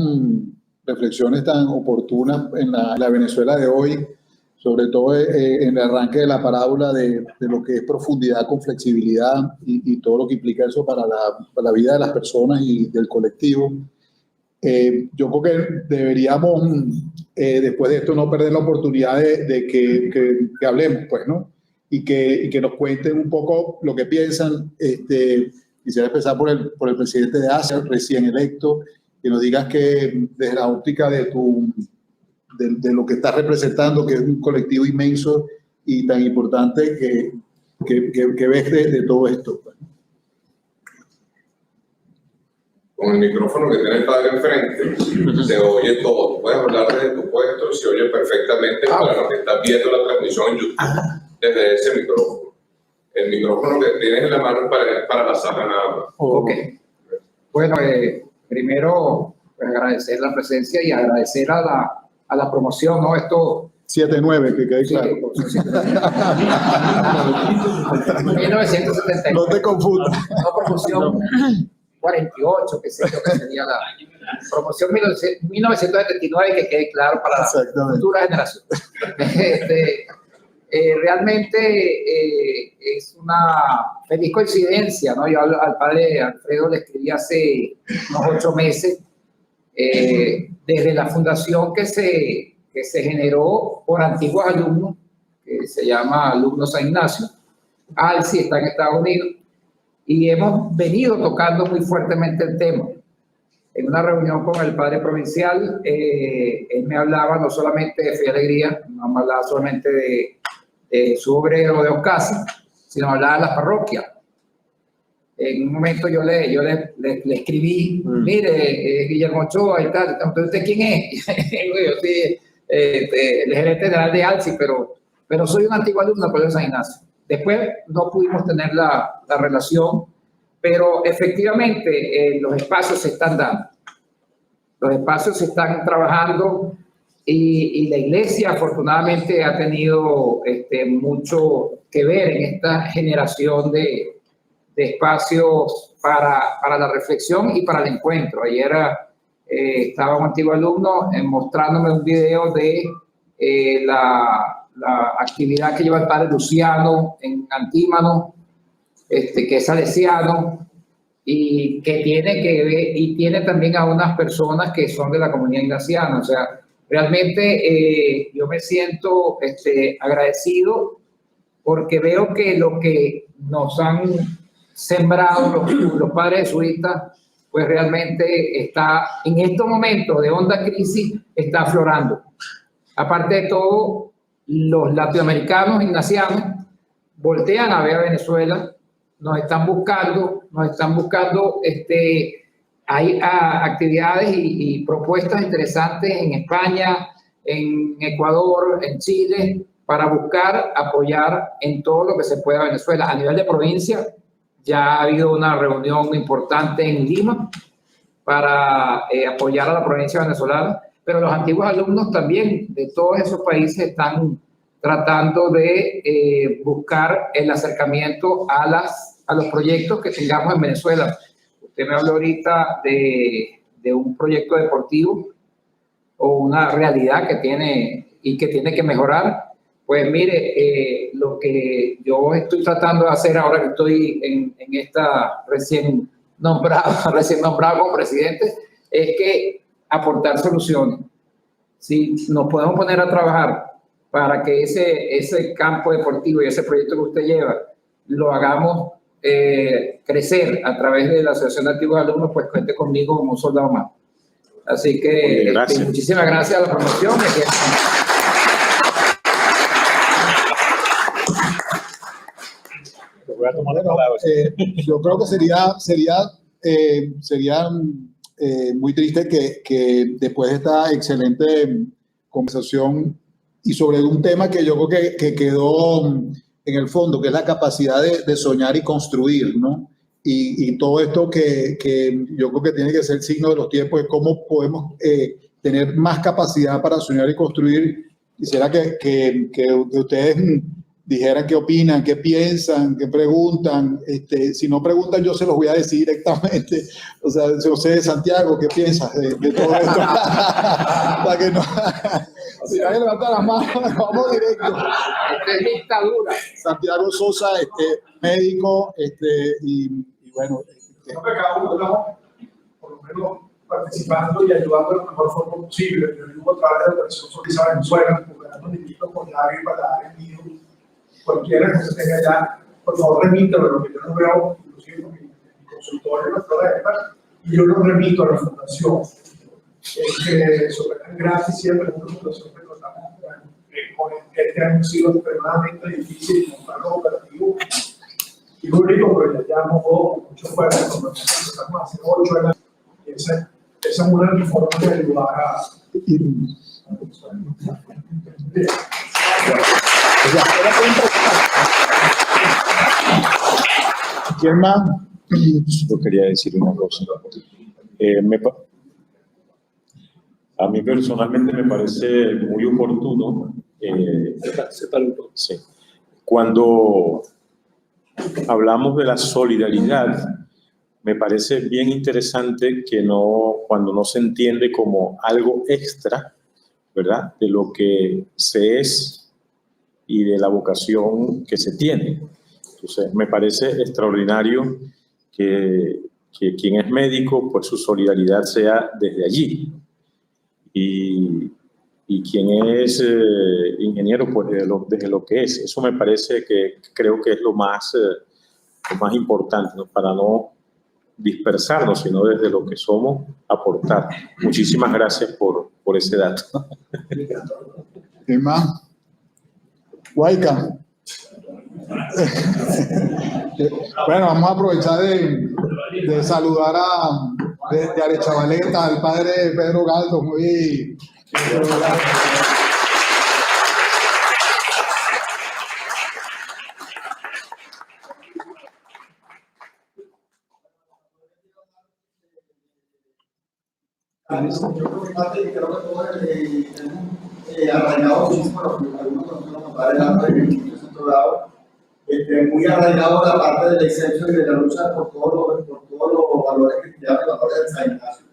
reflexiones tan oportunas en la Venezuela de hoy, sobre todo en el arranque de la parábola de lo que es profundidad con flexibilidad y todo lo que implica eso para la vida de las personas y del colectivo. Yo creo que deberíamos, después de esto, no perder la oportunidad de que hablemos, pues, ¿no? Y que nos cuenten un poco lo que piensan. Quisiera empezar por el presidente de Asia, recién electo, que nos digas que desde la óptica de lo que estás representando, que es un colectivo inmenso y tan importante, que ves de todo esto. Con el micrófono que tiene el padre enfrente, se oye todo. Puedes hablar desde tu puesto y se oye perfectamente para los que están viendo la transmisión en YouTube, desde ese micrófono. El micrófono que tienes en la mano es para la sala nada más. Ok. Bueno, primero pues, agradecer la presencia y agradecer a la promoción, ¿no? Esto... 7-9, que quede claro. Sí, 1979. No te confundas. No, promoción 48, que sé yo, que sería la promoción 1979, que quede claro para la futura generación. Realmente es una feliz coincidencia, ¿no? Yo al padre Alfredo le escribí hace unos 8 meses, desde la fundación que se generó por antiguos alumnos, que se llama Alumnos San Ignacio. ALSI está en Estados Unidos, y hemos venido tocando muy fuertemente el tema. En una reunión con el padre provincial, él me hablaba no solamente de Fe y Alegría, no me hablaba solamente de su obrero de Ocasa, sino hablaba de las parroquias. En un momento yo le escribí, mire, Guillermo Ochoa y tal, ¿usted quién es? Yo soy el gerente general de ALSI, pero soy un antiguo alumno del Colegio San Ignacio. Después no pudimos tener la relación, pero efectivamente los espacios se están dando. Los espacios se están trabajando y la iglesia afortunadamente ha tenido mucho que ver en esta generación de espacios para la reflexión y para el encuentro. Ayer estaba un antiguo alumno mostrándome un video de la actividad que lleva el padre Luciano en Antímano, que es salesiano y que tiene que ver, y tiene también a unas personas que son de la comunidad ignaciana. O sea, realmente yo me siento agradecido porque veo que lo que nos han sembrado los padres jesuitas, pues realmente está en estos momentos de honda crisis, está aflorando. Aparte de todo, los latinoamericanos ignacianos voltean a ver a Venezuela, nos están buscando, hay actividades y propuestas interesantes en España, en Ecuador, en Chile, para buscar apoyar en todo lo que se pueda a Venezuela. A nivel de provincia, ya ha habido una reunión importante en Lima para apoyar a la provincia venezolana, pero los antiguos alumnos también de todos esos países están tratando de buscar el acercamiento a los proyectos que tengamos en Venezuela. Usted me habló ahorita de un proyecto deportivo o una realidad que tiene y que tiene que mejorar. Pues mire, lo que yo estoy tratando de hacer ahora que estoy en esta recién nombrado como presidente, es que aportar soluciones. Si nos podemos poner a trabajar para que ese campo deportivo y ese proyecto que usted lleva lo hagamos crecer a través de la Asociación de Antiguos Alumnos, pues cuente conmigo como un soldado más. Así que muchísimas gracias a la promoción. Yo creo que sería muy triste que después de esta excelente conversación y sobre un tema que yo creo que quedó en el fondo, que es la capacidad de soñar y construir, ¿no? Y todo esto que yo creo que tiene que ser el signo de los tiempos, es cómo podemos tener más capacidad para soñar y construir. Quisiera que ustedes dijeran qué opinan, qué piensan, qué preguntan. Si no preguntan, yo se los voy a decir directamente. O sea, José Santiago, ¿qué piensas de todo esto? Para que no, si nadie levanta las manos, vamos directo. Esta es dictadura. Santiago Sosa, médico, y bueno. Creo que cada uno estamos, por lo menos, participando y ayudando de la mejor forma posible. Yo digo a través de la Operación Sonrisa Venezuela, porque nos invito a apoyar y para dar el mío. Cualquiera que se tenga allá, por favor remítalo, lo que yo no veo, inclusive en mi consultorio, en nuestra red, y yo lo remito a la fundación. Que es gratis siempre, es una fundación que tratamos con este año ha sido extremadamente difícil montar los operativos. Y lo único, pero ya llevamos mucho fuerte, como empezamos hace 8 años. Esa es una de mis formas de ayudar a. ¿Quién más? Yo quería decir una cosa. A mí personalmente me parece muy oportuno. Sí. Cuando hablamos de la solidaridad, me parece bien interesante que cuando no se entiende como algo extra, ¿verdad?, de lo que se es y de la vocación que se tiene. Entonces, me parece extraordinario que quien es médico, pues su solidaridad sea desde allí. Y quien es ingeniero, pues desde lo que es. Eso me parece que creo que es lo más importante, ¿no?, para no dispersarnos, sino desde lo que somos, aportar. Muchísimas gracias por ese dato. ¿Quién más? Huayca. Bueno, vamos a aprovechar de saludar de Arechavaleta al padre Pedro Galdo. Muy Yo creo que todos arraigado muchísimo algunos de los padres del centro grado, muy arraigado la parte del excepción y de la lucha por todos los valores cristianos y valores del San Ignacio.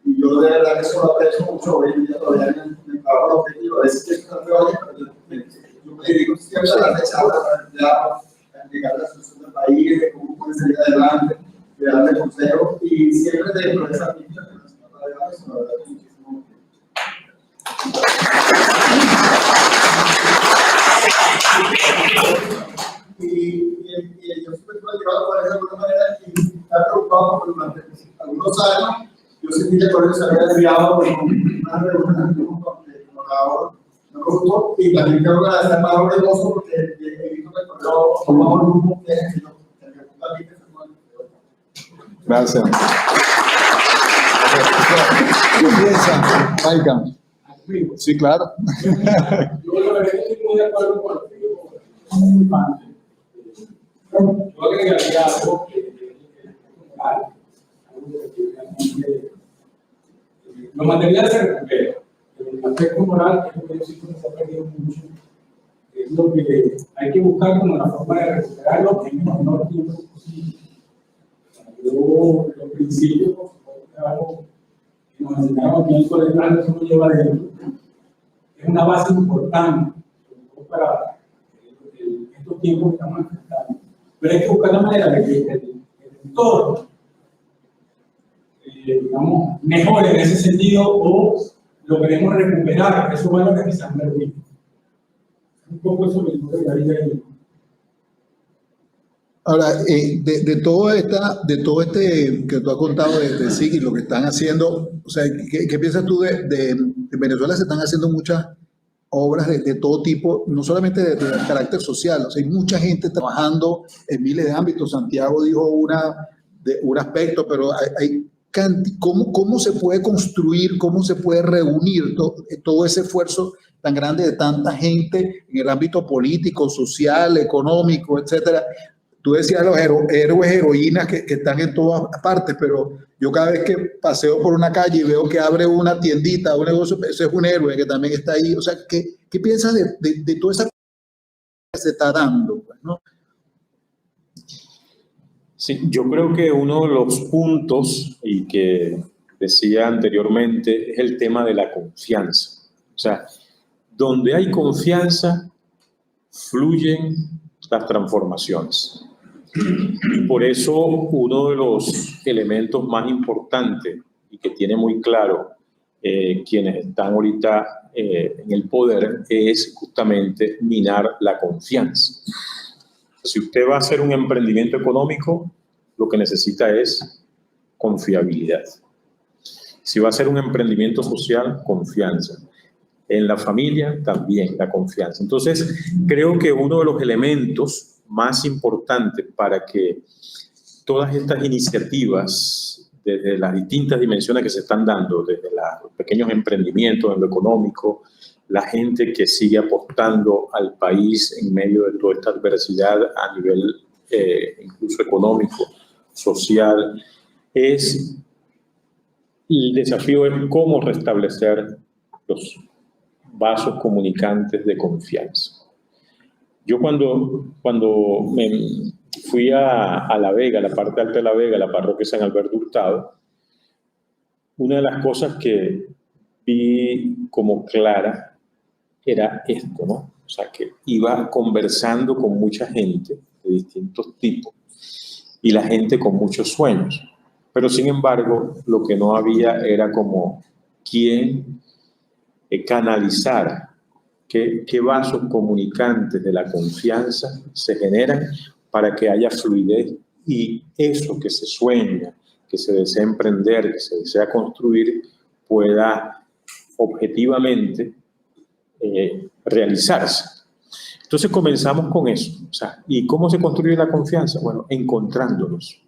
Y yo de verdad que eso lo aprecio mucho. Hoy en día todavía me pago el objetivo. A veces que es una teoría, pero yo me dedico siempre a la fecha a explicar la situación del país, de cómo puede salir adelante, de darle consejos y siempre dentro de esa misma que nos está rodeando, eso lo agradezco muchísimo. Y yo siempre estuve llevado por esa de alguna manera y está preocupado por durante algunos años. Yo sentí que el colegio se había desviado por una reunión como ahora no me gustó y también creo que la está más orgulloso porque he visto que el colegio formaba un grupo que es gracias. ¿Qué piensa, Huayca? Sí, claro. Yo lo que estoy muy de acuerdo con el yo agregaría algo lo material se recupera, pero el aspecto moral es lo que yo siento que se ha perdido mucho. Es lo que hay que buscar como la forma de recuperarlo en el menor tiempo posible. Yo, los principios, por supuesto, es algo que nos enseñaron aquí en el colegio, que uno lleva dentro. Es una base importante para estos tiempos que estamos enfrentando. Pero hay que buscar la manera de que el entorno, digamos, mejore en ese sentido o lo queremos recuperar, esos valores que se han perdido. Un poco eso que yo quería ahí. Ahora, de todo este que tú has contado de SIG y lo que están haciendo, o sea, ¿qué piensas tú de Venezuela? Se están haciendo muchas obras de todo tipo, no solamente de carácter social, o sea, hay mucha gente trabajando en miles de ámbitos. Santiago dijo un aspecto, pero ¿cómo se puede construir, cómo se puede reunir todo ese esfuerzo tan grande de tanta gente en el ámbito político, social, económico, etcétera? Tú decías los héroes, heroínas que están en todas partes, pero yo cada vez que paseo por una calle y veo que abre una tiendita, un negocio, ese es un héroe que también está ahí. O sea, ¿qué piensas de toda esa se está dando, pues, ¿no? Sí, yo creo que uno de los puntos, y que decía anteriormente, es el tema de la confianza. O sea, donde hay confianza, fluyen las transformaciones. Y por eso uno de los elementos más importantes y que tiene muy claro quienes están ahorita en el poder es justamente minar la confianza. Si usted va a hacer un emprendimiento económico, lo que necesita es confiabilidad. Si va a hacer un emprendimiento social, confianza. En la familia también la confianza. Entonces, creo que uno de los elementos más importantes para que todas estas iniciativas, desde las distintas dimensiones que se están dando, desde los pequeños emprendimientos en lo económico, la gente que sigue apostando al país en medio de toda esta adversidad a nivel incluso económico, social, el desafío es cómo restablecer los vasos comunicantes de confianza. Yo cuando me fui a La Vega, la parte alta de La Vega, la parroquia San Alberto Hurtado, una de las cosas que vi como clara era esto, ¿no? O sea, que iba conversando con mucha gente de distintos tipos y la gente con muchos sueños. Pero sin embargo, lo que no había era como quién canalizara qué vasos comunicantes de la confianza se generan para que haya fluidez y eso que se sueña, que se desea emprender, que se desea construir, pueda objetivamente realizarse. Entonces comenzamos con eso. O sea, ¿y cómo se construye la confianza? Bueno, encontrándonos.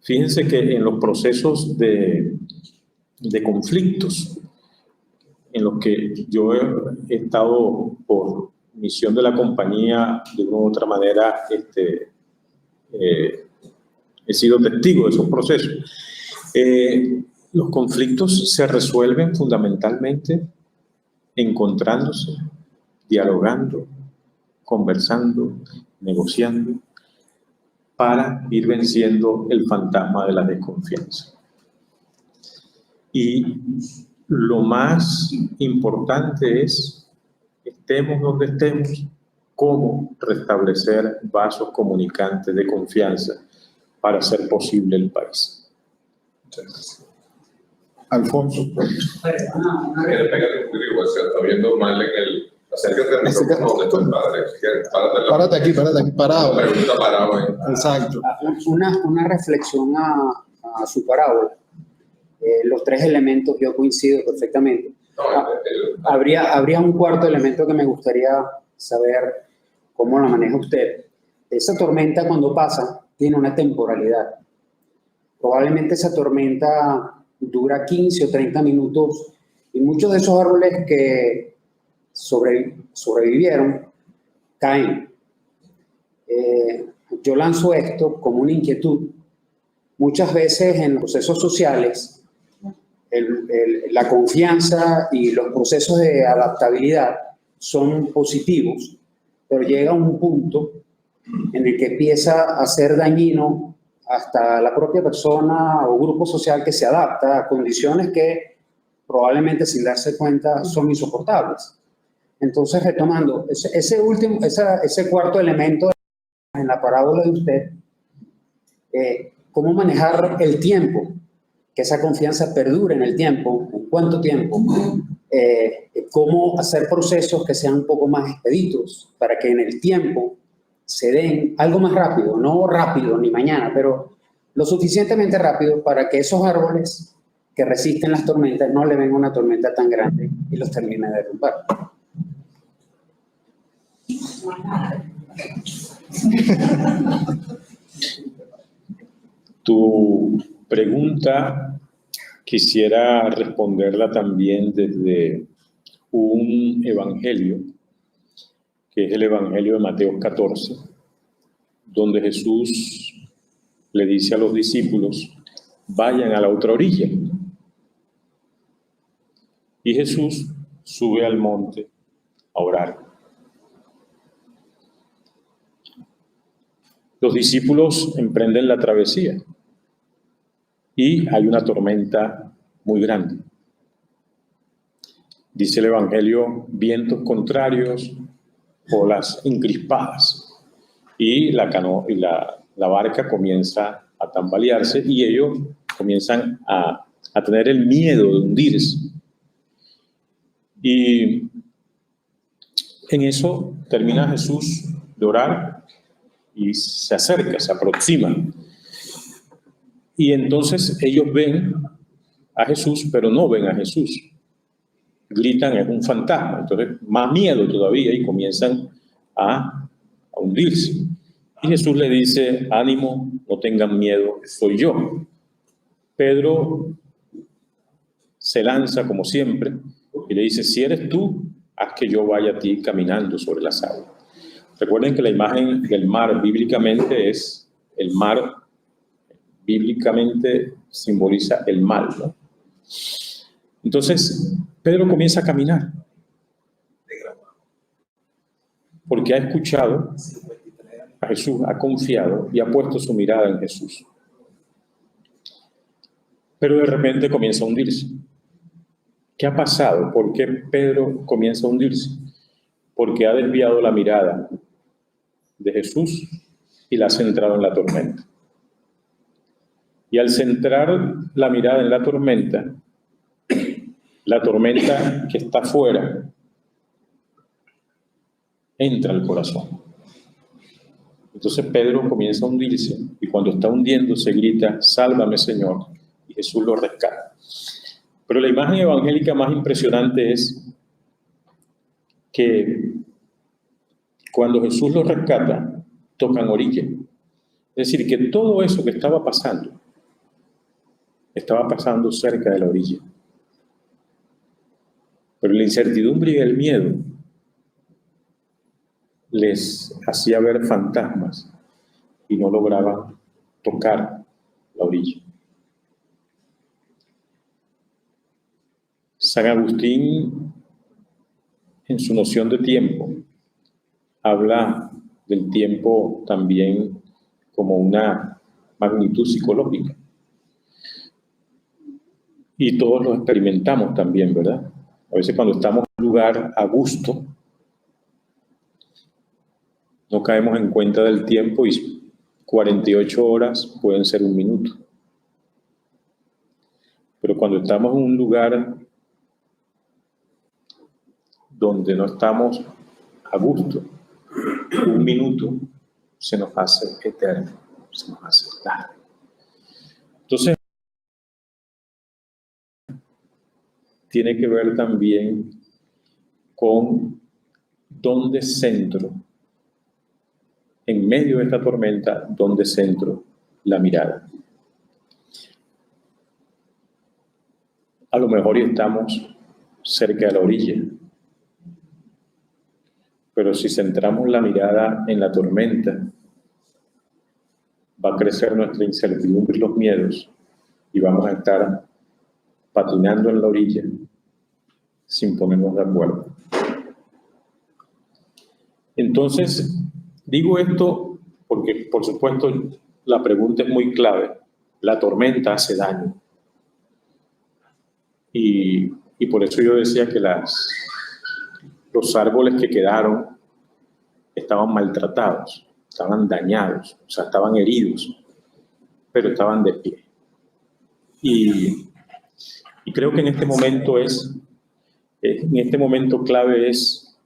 Fíjense que en los procesos de conflictos, en los que yo he estado por misión de la compañía, de una u otra manera, he sido testigo de esos procesos. Los conflictos se resuelven fundamentalmente encontrándose, dialogando, conversando, negociando, para ir venciendo el fantasma de la desconfianza. Y lo más importante es, estemos donde estemos, cómo restablecer vasos comunicantes de confianza para hacer posible el país. Alfonso. Quiere pegar un poquito, se está viendo mal en el... Acércate al micrófono donde está el padre. Párate aquí, parado. Pregunta parado ahí. Exacto. Una reflexión a su parábola. Los tres elementos yo coincido perfectamente. Habría un cuarto elemento que me gustaría saber cómo lo maneja usted. Esa tormenta cuando pasa tiene una temporalidad. Probablemente esa tormenta dura 15 o 30 minutos y muchos de esos árboles que sobrevivieron caen. Yo lanzo esto como una inquietud. Muchas veces en los procesos sociales, la confianza y los procesos de adaptabilidad son positivos, pero llega un punto en el que empieza a ser dañino hasta la propia persona o grupo social que se adapta a condiciones que probablemente sin darse cuenta son insoportables. Entonces, retomando, ese cuarto elemento en la parábola de usted, ¿cómo manejar el tiempo? Que esa confianza perdure en el tiempo, ¿en cuánto tiempo? ¿Cómo hacer procesos que sean un poco más expeditos para que en el tiempo se den algo más rápido, no rápido ni mañana, pero lo suficientemente rápido para que esos árboles que resisten las tormentas no le venga una tormenta tan grande y los termine de derrumbar? Tu pregunta quisiera responderla también desde un evangelio, que es el evangelio de Mateo 14, donde Jesús le dice a los discípulos, vayan a la otra orilla. Y Jesús sube al monte a orar. Los discípulos emprenden la travesía y hay una tormenta muy grande. Dice el Evangelio, vientos contrarios, olas encrispadas, y la barca comienza a tambalearse y ellos comienzan a tener el miedo de hundirse. Y en eso termina Jesús de orar y se acerca, se aproxima. Y entonces ellos ven a Jesús, pero no ven a Jesús. Gritan, es un fantasma. Entonces, más miedo todavía y comienzan a hundirse. Y Jesús le dice, ánimo, no tengan miedo, soy yo. Pedro se lanza como siempre y le dice, si eres tú, haz que yo vaya a ti caminando sobre las aguas. Recuerden que la imagen del mar bíblicamente es el mar, bíblicamente simboliza el mal, ¿no? Entonces, Pedro comienza a caminar porque ha escuchado a Jesús, ha confiado y ha puesto su mirada en Jesús. Pero de repente comienza a hundirse. ¿Qué ha pasado? ¿Por qué Pedro comienza a hundirse? Porque ha desviado la mirada de Jesús y la ha centrado en la tormenta. Y al centrar la mirada en la tormenta que está afuera entra al corazón. Entonces Pedro comienza a hundirse y cuando está hundiéndose grita, sálvame Señor, y Jesús lo rescata. Pero la imagen evangélica más impresionante es que cuando Jesús lo rescata, tocan orilla. Es decir, que todo eso que estaba pasando cerca de la orilla. Pero la incertidumbre y el miedo les hacía ver fantasmas y no lograban tocar la orilla. San Agustín, en su noción de tiempo, habla del tiempo también como una magnitud psicológica. Y todos lo experimentamos también, ¿verdad? A veces cuando estamos en un lugar a gusto, no caemos en cuenta del tiempo y 48 horas pueden ser un minuto. Pero cuando estamos en un lugar donde no estamos a gusto, un minuto se nos hace eterno, se nos hace largo. Entonces, tiene que ver también con dónde centro, en medio de esta tormenta, dónde centro la mirada. A lo mejor ya estamos cerca de la orilla, pero si centramos la mirada en la tormenta, va a crecer nuestra incertidumbre y los miedos y vamos a estar patinando en la orilla sin ponernos de acuerdo. Entonces, digo esto porque, por supuesto, la pregunta es muy clave. La tormenta hace daño. Y por eso yo decía que los árboles que quedaron estaban maltratados, estaban dañados, o sea, estaban heridos, pero estaban de pie. Y creo que en este momento clave es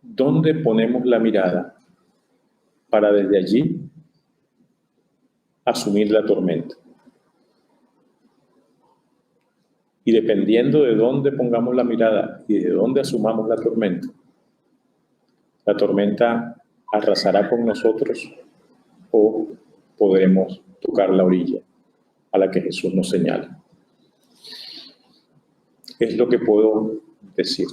dónde ponemos la mirada para desde allí asumir la tormenta. Y dependiendo de dónde pongamos la mirada y de dónde asumamos la tormenta arrasará con nosotros o podremos tocar la orilla a la que Jesús nos señala. Es lo que puedo decir.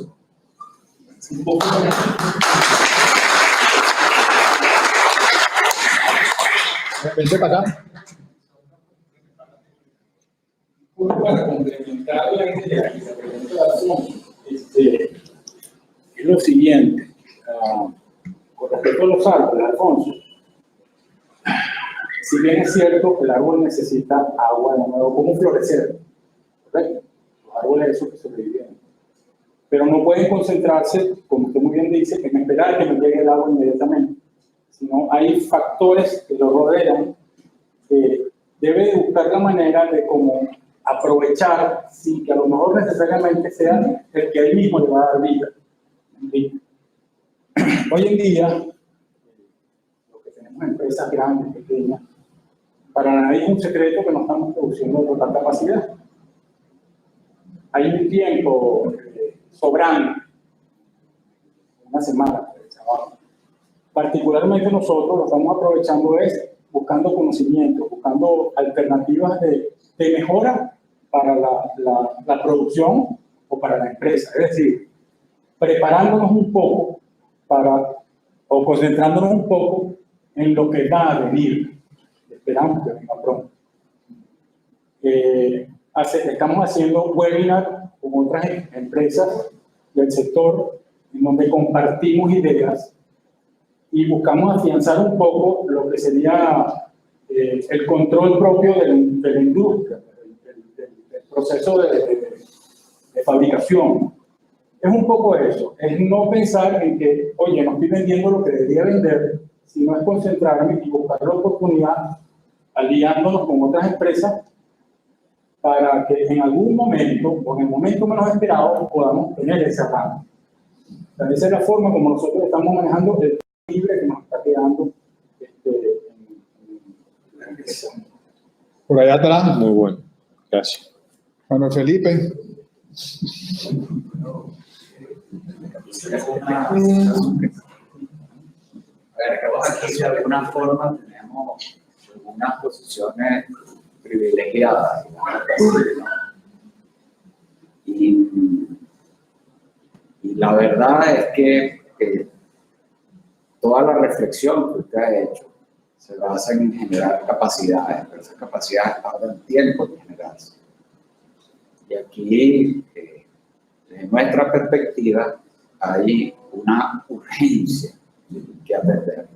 Vente para acá. Para complementar la idea y la pregunta de Alfonso, es lo siguiente. Con respecto a los árboles, Alfonso, si bien es cierto que el árbol necesita agua de nuevo, como florecer, ¿correcto? Los árboles eso que sobreviven. Pero no pueden concentrarse, como usted muy bien dice, en esperar que me llegue el agua inmediatamente, sino hay factores que lo rodean que debe de buscar la manera de cómo aprovechar sin que a lo mejor necesariamente sea el que él mismo le va a dar vida. Hoy en día, lo que tenemos empresas grandes, pequeñas, para nadie es un secreto que no estamos produciendo total capacidad. Hay un tiempo sobrante, una semana, particularmente nosotros lo estamos aprovechando buscando conocimiento, buscando alternativas de mejora para la producción o para la empresa. Es decir, preparándonos un poco o concentrándonos un poco en lo que va a venir. Esperamos que venga pronto. Estamos haciendo webinar con otras empresas del sector en donde compartimos ideas y buscamos afianzar un poco lo que sería el control propio de la industria, del proceso de fabricación. Es un poco eso, es no pensar en que, oye, no estoy vendiendo lo que debería vender, sino es concentrarme y buscar la oportunidad aliándonos con otras empresas para que en algún momento, o en el momento menos esperado, podamos tener ese arranque. Esa es la forma como nosotros estamos manejando el libre que nos está quedando en la empresa. Por allá atrás, Muy bueno, gracias. Manuel Felipe. Aquí de alguna forma tenemos algunas posiciones privilegiadas, y la verdad es que toda la reflexión que usted ha hecho se basa en generar capacidades, pero esas capacidades tardan tiempo en generarse. Y aquí, desde nuestra perspectiva, hay una urgencia que atender.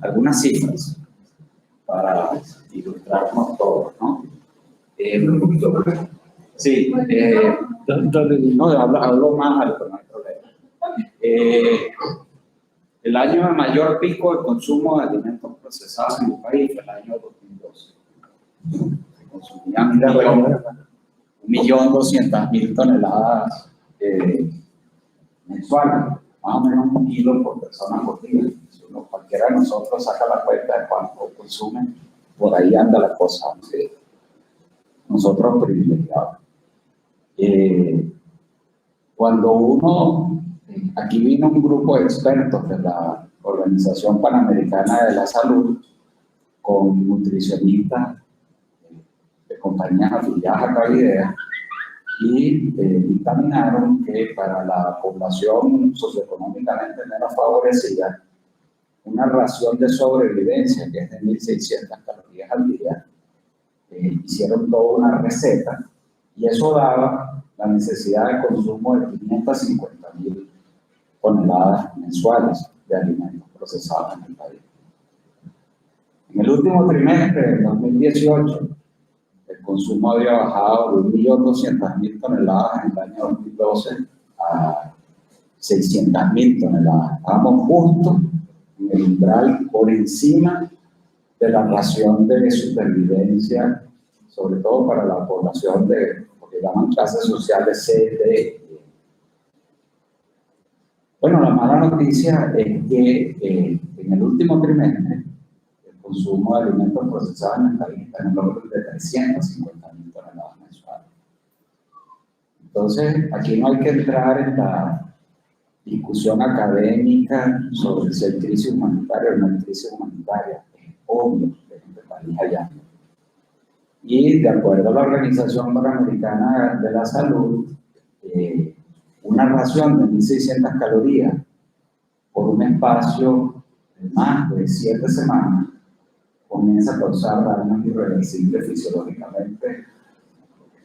Algunas cifras para ilustrarnos todos, ¿no? Sí, no, hablo más alto, no hay problema. El año de mayor pico de consumo de alimentos procesados en el país fue el año 2012. Se consumían 1.200.000 toneladas mensuales, más o menos 1 kilo por persona por día. Si cualquiera de nosotros saca la cuenta de cuánto consumen, por ahí anda la cosa. ¿Sí? Nosotros privilegiados. Cuando aquí vino un grupo de expertos de la Organización Panamericana de la Salud con nutricionistas de compañías afiliadas a Cavidea y dictaminaron que para la población socioeconómicamente menos favorecida, una ración de sobrevivencia que es de 1.600 calorías al día, hicieron toda una receta y eso daba la necesidad de consumo de 550.000 toneladas mensuales de alimentos procesados en el país. En el último trimestre del 2018, el consumo había bajado de 1.200.000 toneladas en el año 2012 a 600.000 toneladas. Estábamos justo en el umbral por encima de la ración de supervivencia, sobre todo para la población de lo que llaman clases sociales C, D. Bueno, la mala noticia es que en el último trimestre el consumo de alimentos procesados en el país está en el orden de 350.000 toneladas mensuales. Entonces, aquí no hay que entrar en la discusión académica sobre si hay crisis humanitaria o no hay crisis humanitaria. Es obvio que en este país hay hambre. Y de acuerdo a la Organización Panamericana de la Salud, una ración de 1.600 calorías por un espacio de más de 7 semanas comienza a causar daños irreversibles fisiológicamente.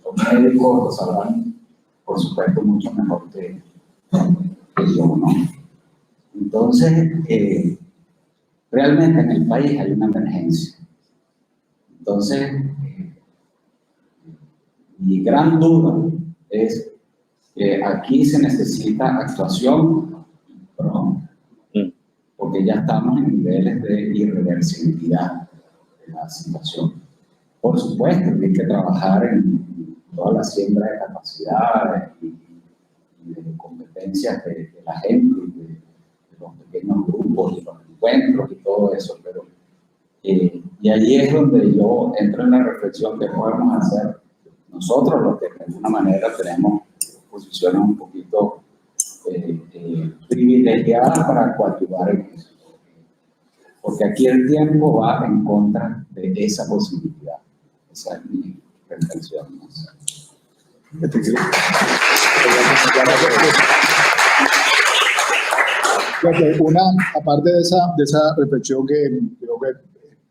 Los médicos lo sabrán, por supuesto, mucho mejor que yo, ¿no? Entonces, realmente en el país hay una emergencia. Entonces, mi gran duda es que aquí se necesita actuación pronta, porque ya estamos en niveles de irreversibilidad de la situación. Por supuesto que hay que trabajar en toda la siembra de capacidades y de competencias de la gente, de los pequeños grupos, de los encuentros y todo eso, pero y allí es donde yo entro en la reflexión que podemos hacer nosotros, los que de alguna manera tenemos posiciones un poquito privilegiadas para coadyuvar en eso. Porque aquí el tiempo va en contra de esa posibilidad. Esa es mi reflexión. ¿No? Aparte de esa reflexión que creo que es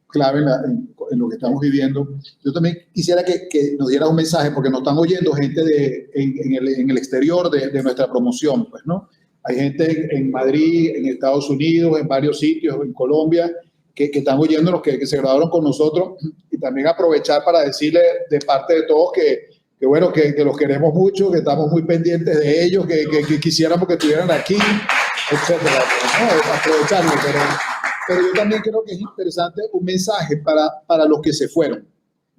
clave en lo que estamos viviendo, yo también quisiera que nos diera un mensaje, porque nos están oyendo gente en el exterior de nuestra promoción, pues, ¿no? Hay gente en Madrid, en Estados Unidos, en varios sitios, en Colombia, que están oyéndonos, que se graduaron con nosotros, y también aprovechar para decirle de parte de todos que bueno, que los queremos mucho, que estamos muy pendientes de ellos, que quisiéramos que estuvieran aquí, etcétera. ¿No? Aprovecharlo, pero yo también creo que es interesante un mensaje para los que se fueron,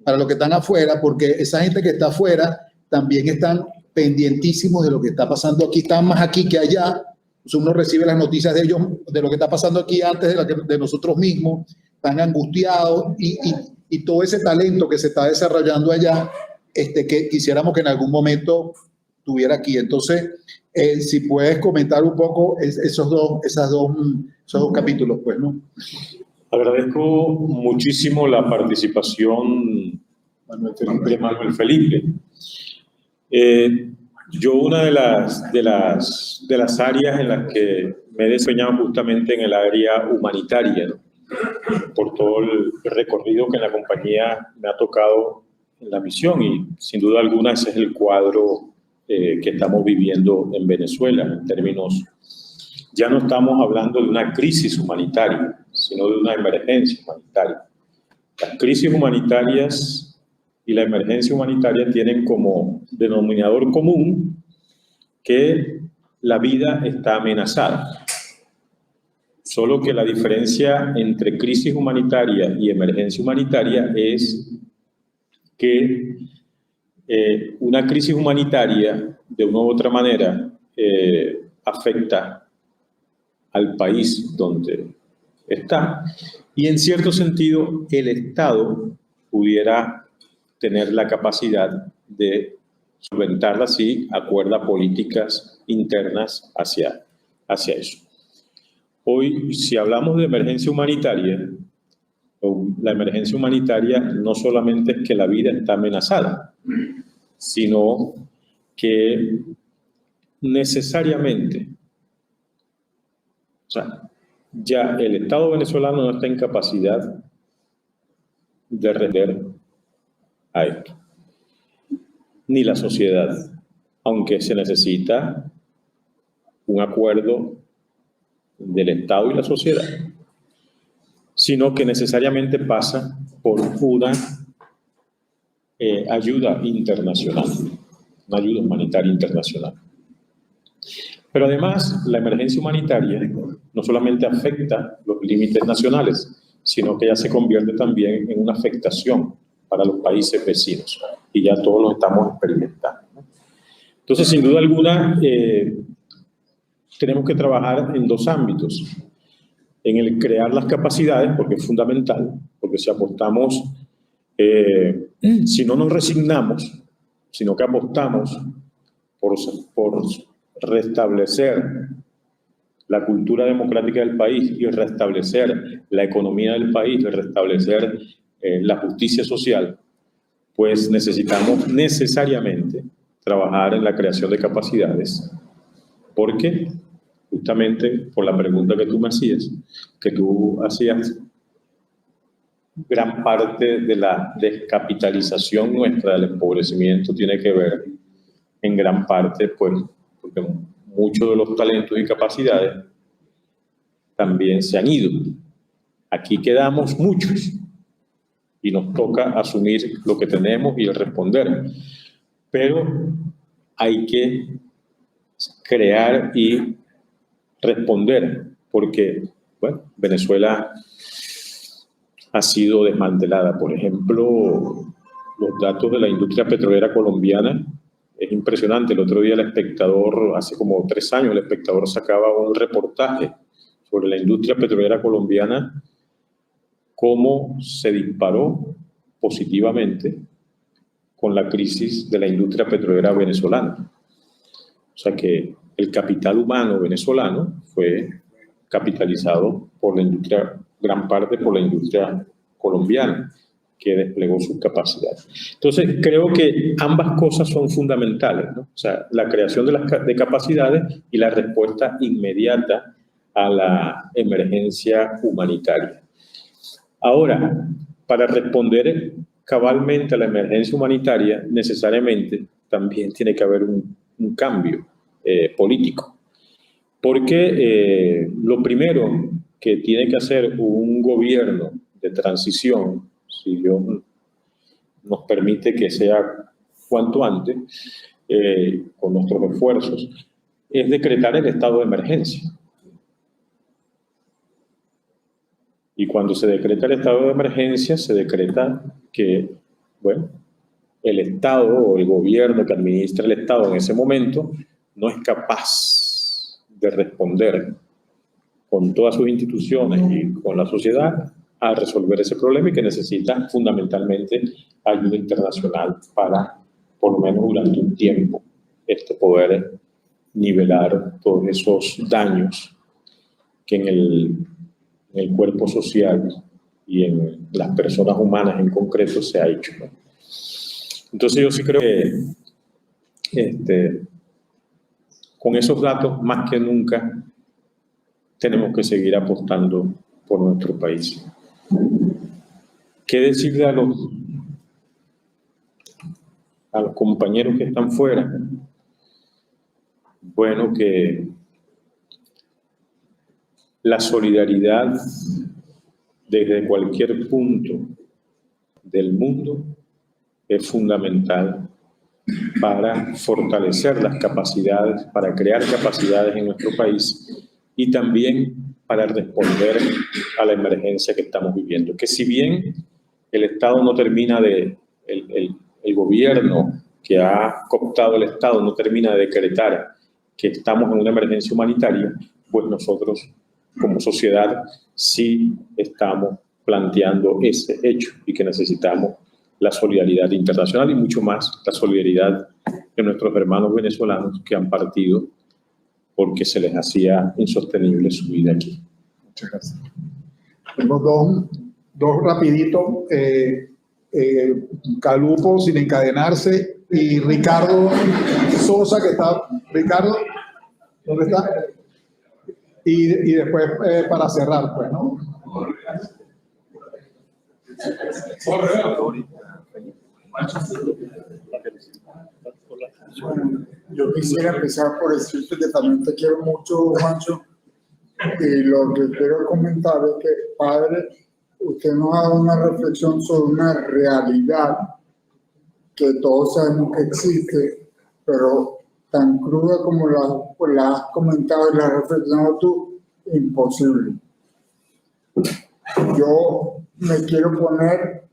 para los que están afuera, porque esa gente que está afuera también están pendientísimos de lo que está pasando aquí, están más aquí que allá. Entonces uno recibe las noticias de ellos, de lo que está pasando aquí antes de nosotros mismos, están angustiados y todo ese talento que se está desarrollando allá, que quisiéramos que en algún momento estuviera aquí. Entonces, si puedes comentar un poco esos dos capítulos, pues, ¿no? Agradezco muchísimo la participación de Manuel Felipe. Yo una de las áreas en las que me he desempeñado justamente en el área humanitaria, ¿no? Por todo el recorrido que en la compañía me ha tocado en la misión, y sin duda alguna ese es el cuadro que estamos viviendo en Venezuela en términos, ya no estamos hablando de una crisis humanitaria, sino de una emergencia humanitaria. Las crisis humanitarias y la emergencia humanitaria tienen como denominador común que la vida está amenazada. Solo que la diferencia entre crisis humanitaria y emergencia humanitaria es que una crisis humanitaria, de una u otra manera, afecta al país donde está, y en cierto sentido el Estado pudiera tener la capacidad de solventarla si acuerda políticas internas hacia eso. Hoy, si hablamos de emergencia humanitaria, la emergencia humanitaria no solamente es que la vida está amenazada, sino que necesariamente, o sea, ya el Estado venezolano no está en capacidad de responder a esto, ni la sociedad, aunque se necesita un acuerdo del Estado y la sociedad, sino que necesariamente pasa por una ayuda internacional, una ayuda humanitaria internacional. Pero además, la emergencia humanitaria no solamente afecta los límites nacionales, sino que ya se convierte también en una afectación para los países vecinos, y ya todos lo estamos experimentando. Entonces, sin duda alguna, tenemos que trabajar en dos ámbitos. En el crear las capacidades, porque es fundamental, porque si apostamos, si no nos resignamos, sino que apostamos por restablecer la cultura democrática del país y restablecer la economía del país, y restablecer la justicia social, pues necesitamos necesariamente trabajar en la creación de capacidades, porque justamente por la pregunta que tú me hacías, gran parte de la descapitalización nuestra, del empobrecimiento, tiene que ver en gran parte, pues, porque muchos de los talentos y capacidades también se han ido. Aquí quedamos muchos y nos toca asumir lo que tenemos y responder. Pero hay que crear y responder, porque, bueno, Venezuela ha sido desmantelada. Por ejemplo, los datos de la industria petrolera colombiana es impresionante. El otro día El Espectador, hace como 3 años, El Espectador sacaba un reportaje sobre la industria petrolera colombiana, cómo se disparó positivamente con la crisis de la industria petrolera venezolana. O sea que el capital humano venezolano fue capitalizado por la industria, gran parte por la industria colombiana, que desplegó sus capacidades. Entonces, creo que ambas cosas son fundamentales, ¿no? O sea, la creación de capacidades y la respuesta inmediata a la emergencia humanitaria. Ahora, para responder cabalmente a la emergencia humanitaria, necesariamente también tiene que haber un cambio político. Porque lo primero que tiene que hacer un gobierno de transición, si Dios nos permite que sea cuanto antes, con nuestros esfuerzos, es decretar el estado de emergencia. Y cuando se decreta el estado de emergencia, se decreta que, bueno, el Estado o el gobierno que administra el Estado en ese momento no es capaz de responder con todas sus instituciones y con la sociedad a resolver ese problema y que necesita fundamentalmente ayuda internacional para, por lo menos durante un tiempo, poder nivelar todos esos daños que en el cuerpo social y en las personas humanas en concreto se ha hecho, ¿no? Entonces yo sí creo que con esos datos más que nunca tenemos que seguir apostando por nuestro país. ¿Qué decirle a los compañeros que están fuera? Bueno, que la solidaridad desde cualquier punto del mundo es fundamental para fortalecer las capacidades, para crear capacidades en nuestro país y también para responder a la emergencia que estamos viviendo. Que si bien el Estado no termina de, el gobierno que ha cooptado el Estado no termina de decretar que estamos en una emergencia humanitaria, pues nosotros como sociedad sí estamos planteando ese hecho y que necesitamos la solidaridad internacional y mucho más la solidaridad de nuestros hermanos venezolanos que han partido porque se les hacía insostenible su vida aquí. Muchas gracias. Tenemos dos rapiditos. Calupo, sin encadenarse, y Ricardo Sosa, que está. Ricardo, ¿dónde está? Y después para cerrar, pues, ¿no? Yo quisiera empezar por decirte que también te quiero mucho, Juancho, y lo que quiero comentar es que, padre, usted nos ha dado una reflexión sobre una realidad que todos sabemos que existe, pero tan cruda como la has comentado y la has reflexionado tú, imposible. Yo me quiero poner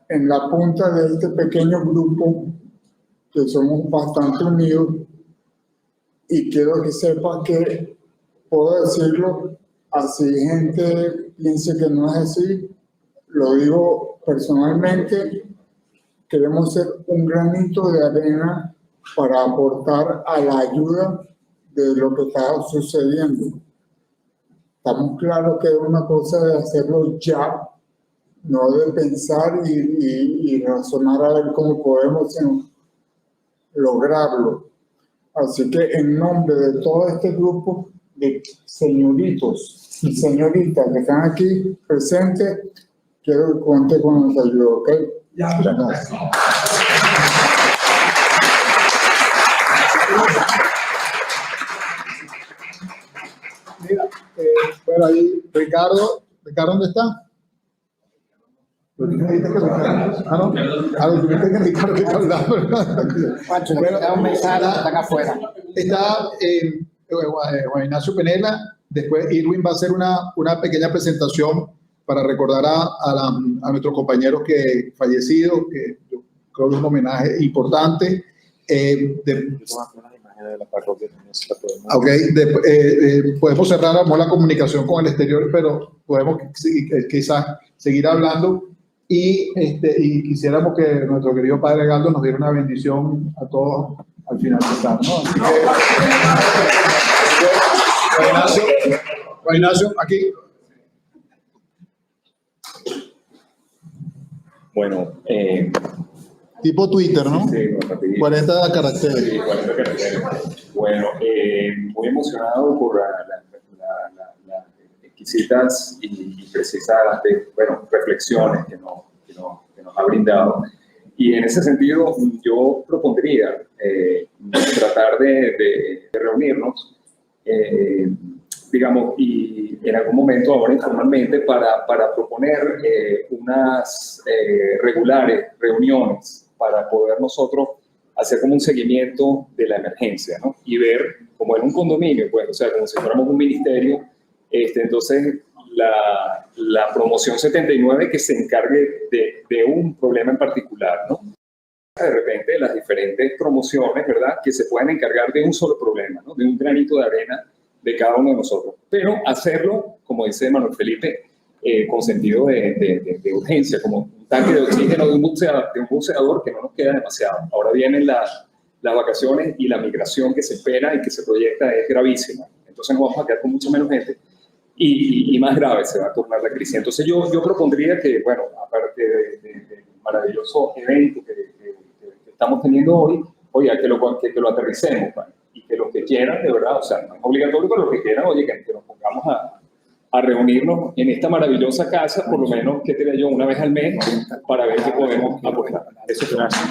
en la punta de este pequeño grupo que somos bastante unidos y quiero que sepas que puedo decirlo, así gente piense que no es así, lo digo personalmente, queremos ser un granito de arena para aportar a la ayuda de lo que está sucediendo. Estamos claros que es una cosa de hacerlo ya, no de pensar y razonar a ver cómo podemos lograrlo. Así que en nombre de todo este grupo de señoritos y señoritas que están aquí presentes, quiero que cuente con nuestra ayuda, ¿ok? Gracias. Mira, Ricardo, ¿dónde está? Tú dijiste que Ricardo, tú dijiste que Ricardo que está hablando. Pancho, le queda un mensaje, están afuera. Está Juan Ignacio Penela. Después Irwin va a hacer una pequeña presentación para recordar a nuestros compañeros que fallecidos, que yo creo que es un homenaje importante. Podemos cerrar la comunicación con el exterior, pero podemos quizás seguir hablando y quisiéramos que nuestro querido padre Galdo nos diera una bendición a todos al finalizar, ¿no? Así que, Juan Ignacio, aquí. Bueno, tipo Twitter, ¿no? Sí, rapidito. 40 caracteres. Sí, 40 caracteres. Bueno, muy emocionado por las exquisitas y precisas reflexiones que nos ha brindado. Y en ese sentido, yo propondría tratar de reunirnos, digamos, y en algún momento, ahora informalmente, para proponer unas regulares reuniones para poder nosotros hacer como un seguimiento de la emergencia, ¿no? Y ver, como en un condominio, pues, o sea, como si fuéramos un ministerio, entonces la promoción 79 que se encargue de un problema en particular, ¿no? De repente las diferentes promociones, ¿verdad?, que se puedan encargar de un solo problema, ¿no?, de un granito de arena de cada uno de nosotros, pero hacerlo, como dice Manuel Felipe, con sentido de urgencia, como un tanque de oxígeno de un buceador que no nos queda demasiado. Ahora vienen las vacaciones y la migración que se espera y que se proyecta es gravísima, entonces nos vamos a quedar con mucha menos gente y más grave se va a tornar la crisis. Entonces yo propondría que, bueno, aparte del maravilloso evento que estamos teniendo hoy, oye, que lo aterricemos, ¿vale? Y que los que quieran, de verdad, o sea, no es obligatorio, pero los que quieran, oye, que nos pongamos a reunirnos en esta maravillosa casa, por lo menos, ¿qué te diría yo?, una vez al mes, para ver qué podemos aportar. Eso es gracias.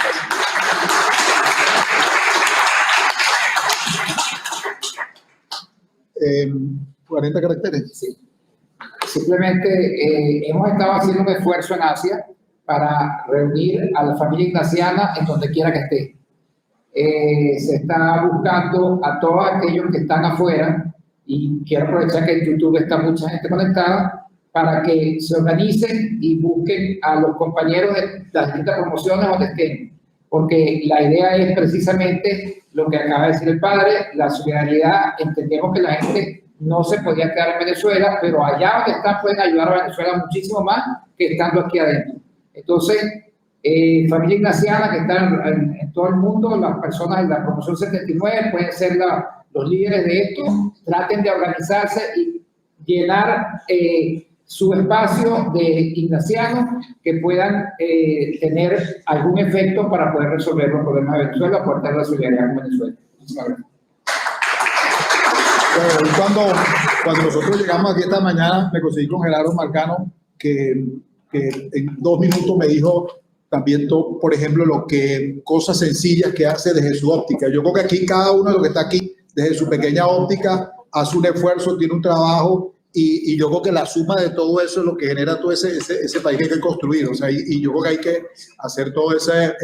40 caracteres. Sí. Simplemente hemos estado haciendo un esfuerzo en Asia para reunir a la familia ignaciana en donde quiera que esté. Se está buscando a todos aquellos que están afuera, y quiero aprovechar que en YouTube está mucha gente conectada, para que se organicen y busquen a los compañeros de las distintas promociones donde estén, porque la idea es precisamente lo que acaba de decir el padre, la solidaridad. Entendemos que la gente no se podía quedar en Venezuela, pero allá donde están pueden ayudar a Venezuela muchísimo más que estando aquí adentro. Entonces, familia ignaciana que están en todo el mundo, las personas de la promoción 79 pueden ser los líderes de esto, traten de organizarse y llenar su espacio de ignacianos que puedan tener algún efecto para poder resolver los problemas de Venezuela, aportar la solidaridad con Venezuela. Muchísimas gracias. Cuando nosotros llegamos aquí esta mañana, me conseguí con Gerardo Marcano, que en 2 minutos me dijo también, por ejemplo, cosas sencillas que hace desde su óptica. Yo creo que aquí cada uno de los que está aquí, desde su pequeña óptica, hace un esfuerzo, tiene un trabajo, y yo creo que la suma de todo eso es lo que genera todo ese país que hay que construir. O sea, y yo creo que hay que hacer todo ese,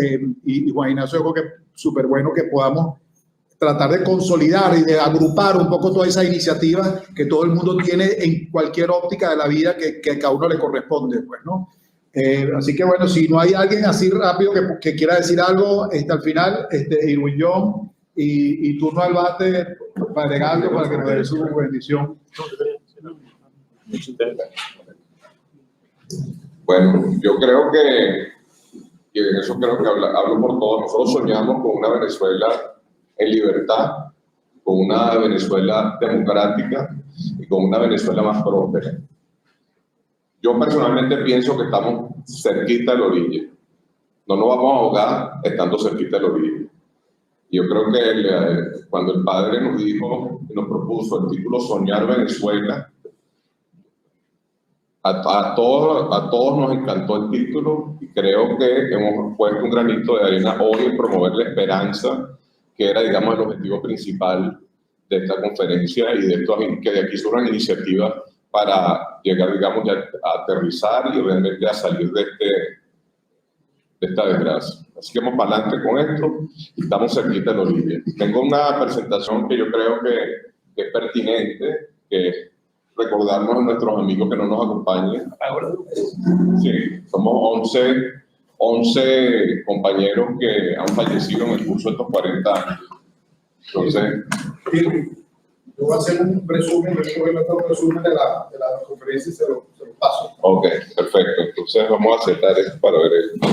y Juan Ignacio, yo creo que es súper bueno que podamos tratar de consolidar y de agrupar un poco todas esas iniciativas que todo el mundo tiene en cualquier óptica de la vida que a cada uno le corresponde, pues, ¿no? Así que, bueno, si no hay alguien así rápido que quiera decir algo, al final, Irwin John y turno al bate para Galdo para que nos dé su bendición. Bueno, yo creo que, y en eso creo que hablo por todos, nosotros soñamos con una Venezuela en libertad, con una Venezuela democrática y con una Venezuela más próspera. Yo personalmente pienso que estamos cerquita de la orilla. No nos vamos a ahogar estando cerquita de la orilla. Yo creo que cuando el padre nos dijo, nos propuso el título Soñar Venezuela, a todos nos encantó el título, y creo que hemos puesto un granito de arena hoy en promover la esperanza, que era, digamos, el objetivo principal de esta conferencia, y que de aquí surjan iniciativas para llegar, digamos, ya a aterrizar y realmente a salir de esta desgracia. Así que vamos para adelante con esto y estamos cerquita de Olivia. Tengo una presentación que yo creo que es pertinente, que es recordarnos a nuestros amigos que no nos acompañan. Sí, somos 11 compañeros que han fallecido en el curso de estos 40 años. Entonces, yo voy a hacer un resumen, un resumen de la conferencia y se lo paso. ok, perfecto. Entonces vamos a aceptar esto para ver esto.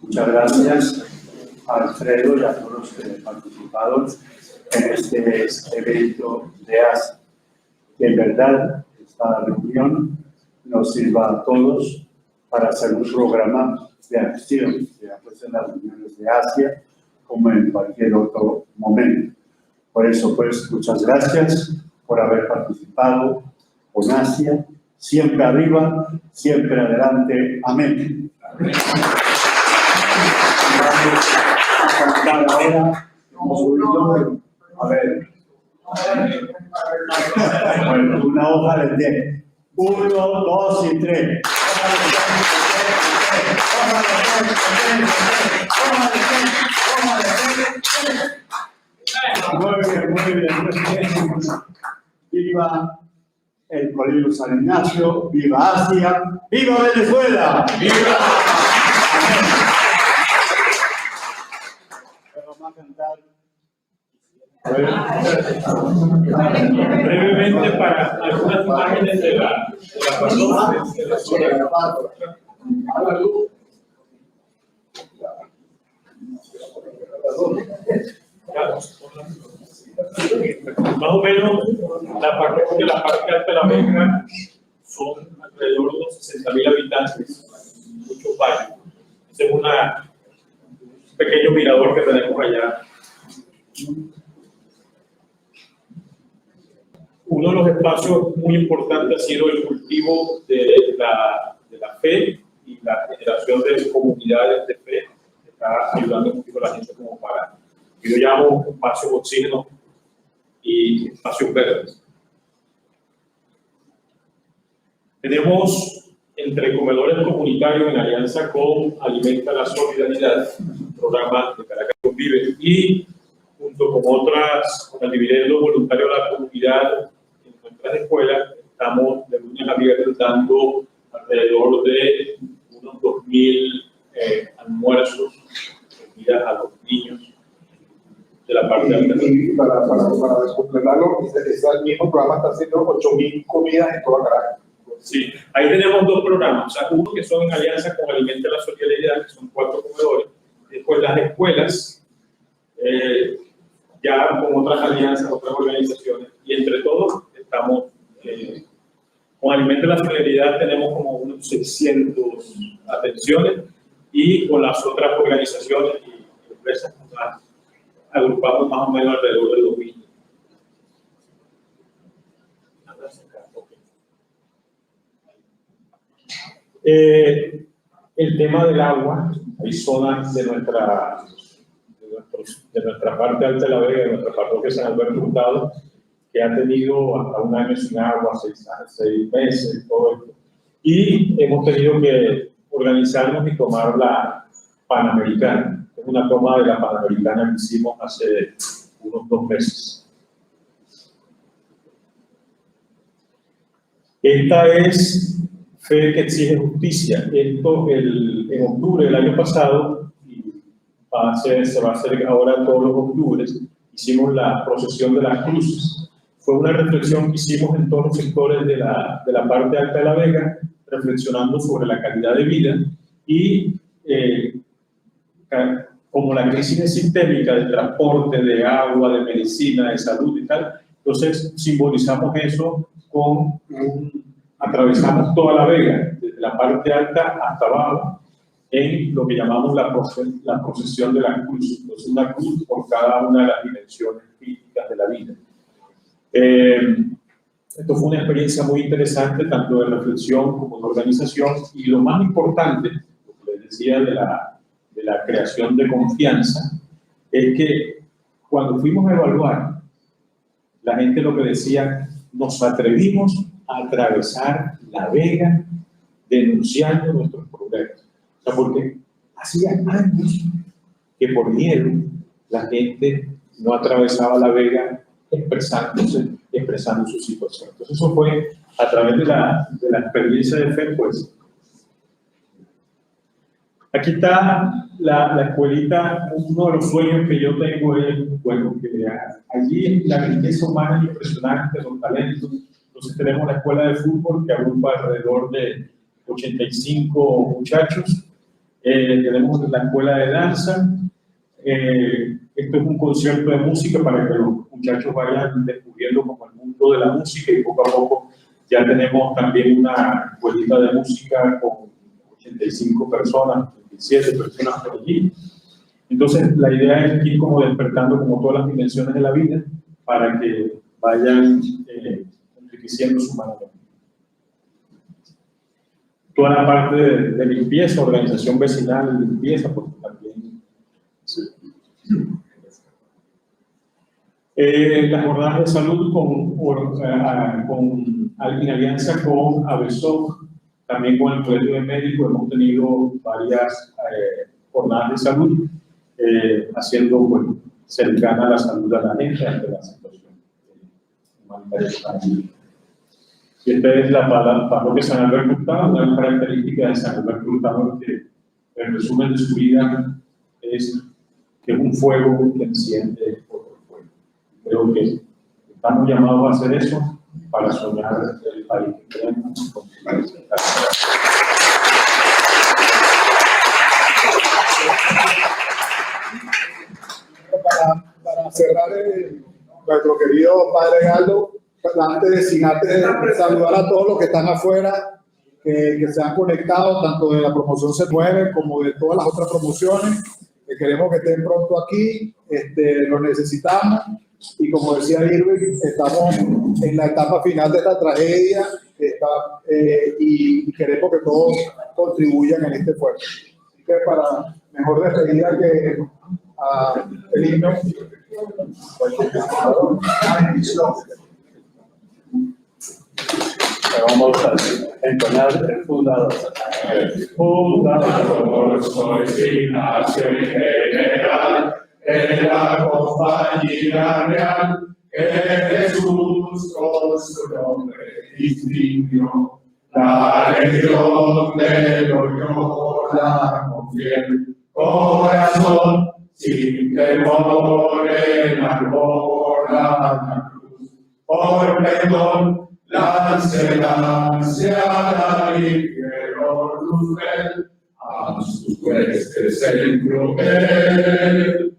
Muchas gracias a Alfredo y a todos los que han participado en este evento de ASI. Que en verdad esta reunión nos sirva a todos para hacer un programa de acción, ya pues en las reuniones de Asia como en cualquier otro momento. Por eso, pues, muchas gracias por haber participado con Asia. Siempre arriba, siempre adelante. Amén. Amén. Vamos a cantar ahora. A ver. Bueno, una hoja de té. 1, 2 y 3. Muy bien. Viva el Colegio San Ignacio, viva Asia, viva Venezuela. ¡Viva! Vamos a cantar. Brevemente para algunas imágenes de la más o menos la parte alta de la Vega son alrededor de unos 60.000 habitantes, muchos barrios. Ese es un pequeño mirador que tenemos allá. Uno de los espacios muy importantes ha sido el cultivo de la fe y la generación de comunidades de fe. Está ayudando mucho a la gente como para, yo llamo espacios oxígeno y espacios verdes. Tenemos entre comedores comunitarios en alianza con Alimenta la Solidaridad, un programa de Caracas Convive, y junto con el dividendo voluntario de la comunidad en nuestras escuelas, estamos de lunes a viernes dando alrededor de unos 2.000 almuerzos, comidas a los niños de la parte alta. Y para completarlo, el mismo programa está haciendo 8.000 comidas en toda Caracas. Sí, ahí tenemos dos programas, o sea, uno que son en alianza con Alimenta la Solidaridad, que son 4 comedores, después las escuelas, ya con otras alianzas, otras organizaciones, y entre todos estamos, con Alimenta la Solidaridad tenemos como unos 600 atenciones, y con las otras organizaciones y empresas agrupamos más o menos alrededor de 2.000. El tema del agua, hay zonas de nuestra parte alta de La Vega, de nuestra parroquia San Alberto Hurtado, que ha tenido hasta 1 año sin agua, 6 meses, todo esto. Y hemos tenido que organizarnos y tomar la Panamericana. Es una toma de la Panamericana que hicimos hace unos 2 meses. Esta es Fe que exige justicia. Esto en octubre del año pasado, y se va a hacer ahora todos los octubres, hicimos la procesión de las cruces. Fue una reflexión que hicimos en todos los sectores de la parte alta de La Vega, reflexionando sobre la calidad de vida y como la crisis es sistémica de transporte, de agua, de medicina, de salud y tal, entonces simbolizamos eso con atravesamos toda La Vega, desde la parte alta hasta abajo, en lo que llamamos la procesión de la cruz. Entonces, una cruz por cada una de las dimensiones críticas de la vida. Esto fue una experiencia muy interesante, tanto de reflexión como de organización, y lo más importante, lo que les decía de la creación de confianza, es que cuando fuimos a evaluar, la gente lo que decía, nos atrevimos a atravesar La Vega denunciando nuestros problemas. O sea, porque hacía años que por miedo la gente no atravesaba La Vega expresando su situación. Entonces eso fue a través de la experiencia de fe, pues. Aquí está la escuelita. Uno de los sueños que yo tengo es, bueno, que allí la riqueza humana es impresionante, los talentos. Entonces tenemos la escuela de fútbol que agrupa alrededor de 85 muchachos. Tenemos la escuela de danza. Esto es un concierto de música para que los muchachos vayan descubriendo como el mundo de la música, y poco a poco ya tenemos también una escuelita de música con 85 personas, 87 personas por allí. Entonces la idea es ir como despertando como todas las dimensiones de la vida para que vayan enriqueciendo su mano. Toda la parte de limpieza, organización vecinal, limpieza, porque también sí. Las jornadas de salud en alianza con ABESOC, también con el Colegio de Médicos, hemos tenido varias jornadas de salud, haciendo, bueno, cercana a la salud a la gente ante la situación humanitaria. Y esta es la parroquia San Alberto Hurtado. Una característica de San Alberto Hurtado es que el resumen de su vida es que es un fuego que enciende otro fuego. Creo que estamos llamados a hacer eso para soñar el país que queremos. Para cerrar, nuestro querido padre Galdo, antes de saludar a todos los que están afuera, que se han conectado, tanto de la promoción C9 como de todas las otras promociones, que queremos que estén pronto aquí, lo necesitamos, y como decía Irving, estamos en la etapa final de esta tragedia, y queremos que todos contribuyan en este esfuerzo. Así que para mejor despedida que el himno. Vamos a entonar el fundador. Fundador, soy Ignacio en general, en la compañía real, que Jesús con su nombre distinguió. La legión de Loyola con fiel corazón sin temor en amor la cruz. Por perdón, lance la ligero luzbel, a sus huestes el cruel.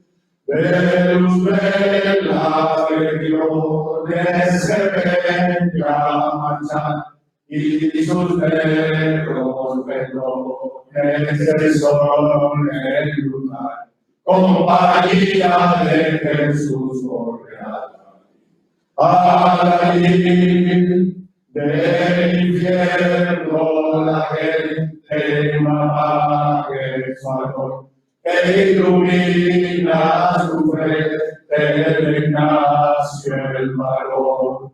De luzbel las legiones se ven ya marchar, y sus perros velones el sol en el lugar. Compañía de Jesús corre a la del infierno la gente mamá que su amor que ilumina su frente de Ignacio el varón.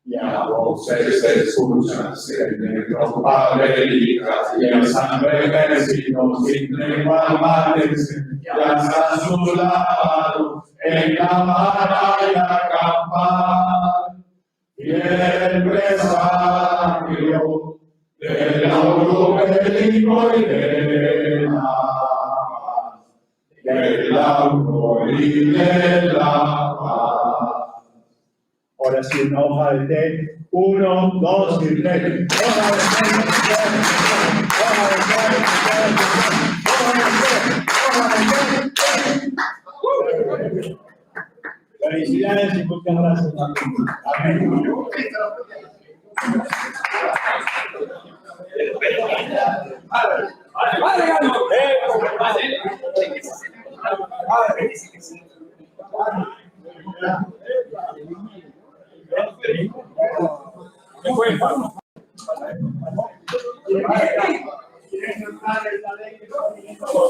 Y a voces se escuchan en trompabelitas y el sangre vecinos sin tregua amanecen y alzan sus lavados en la vara y la campana. Y el presagio del aurobelico y de la auror y de la paz. Ahora sí, una hoja de té. 1, 2 y 3. Felicidades y muchas gracias. Amén.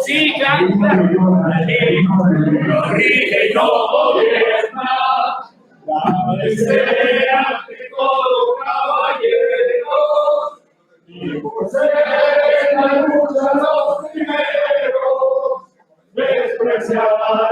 Sí, claro. Lo rige y no gobierna. La desea de todo caballero. Y por ser la lucha los primeros, despreciar a la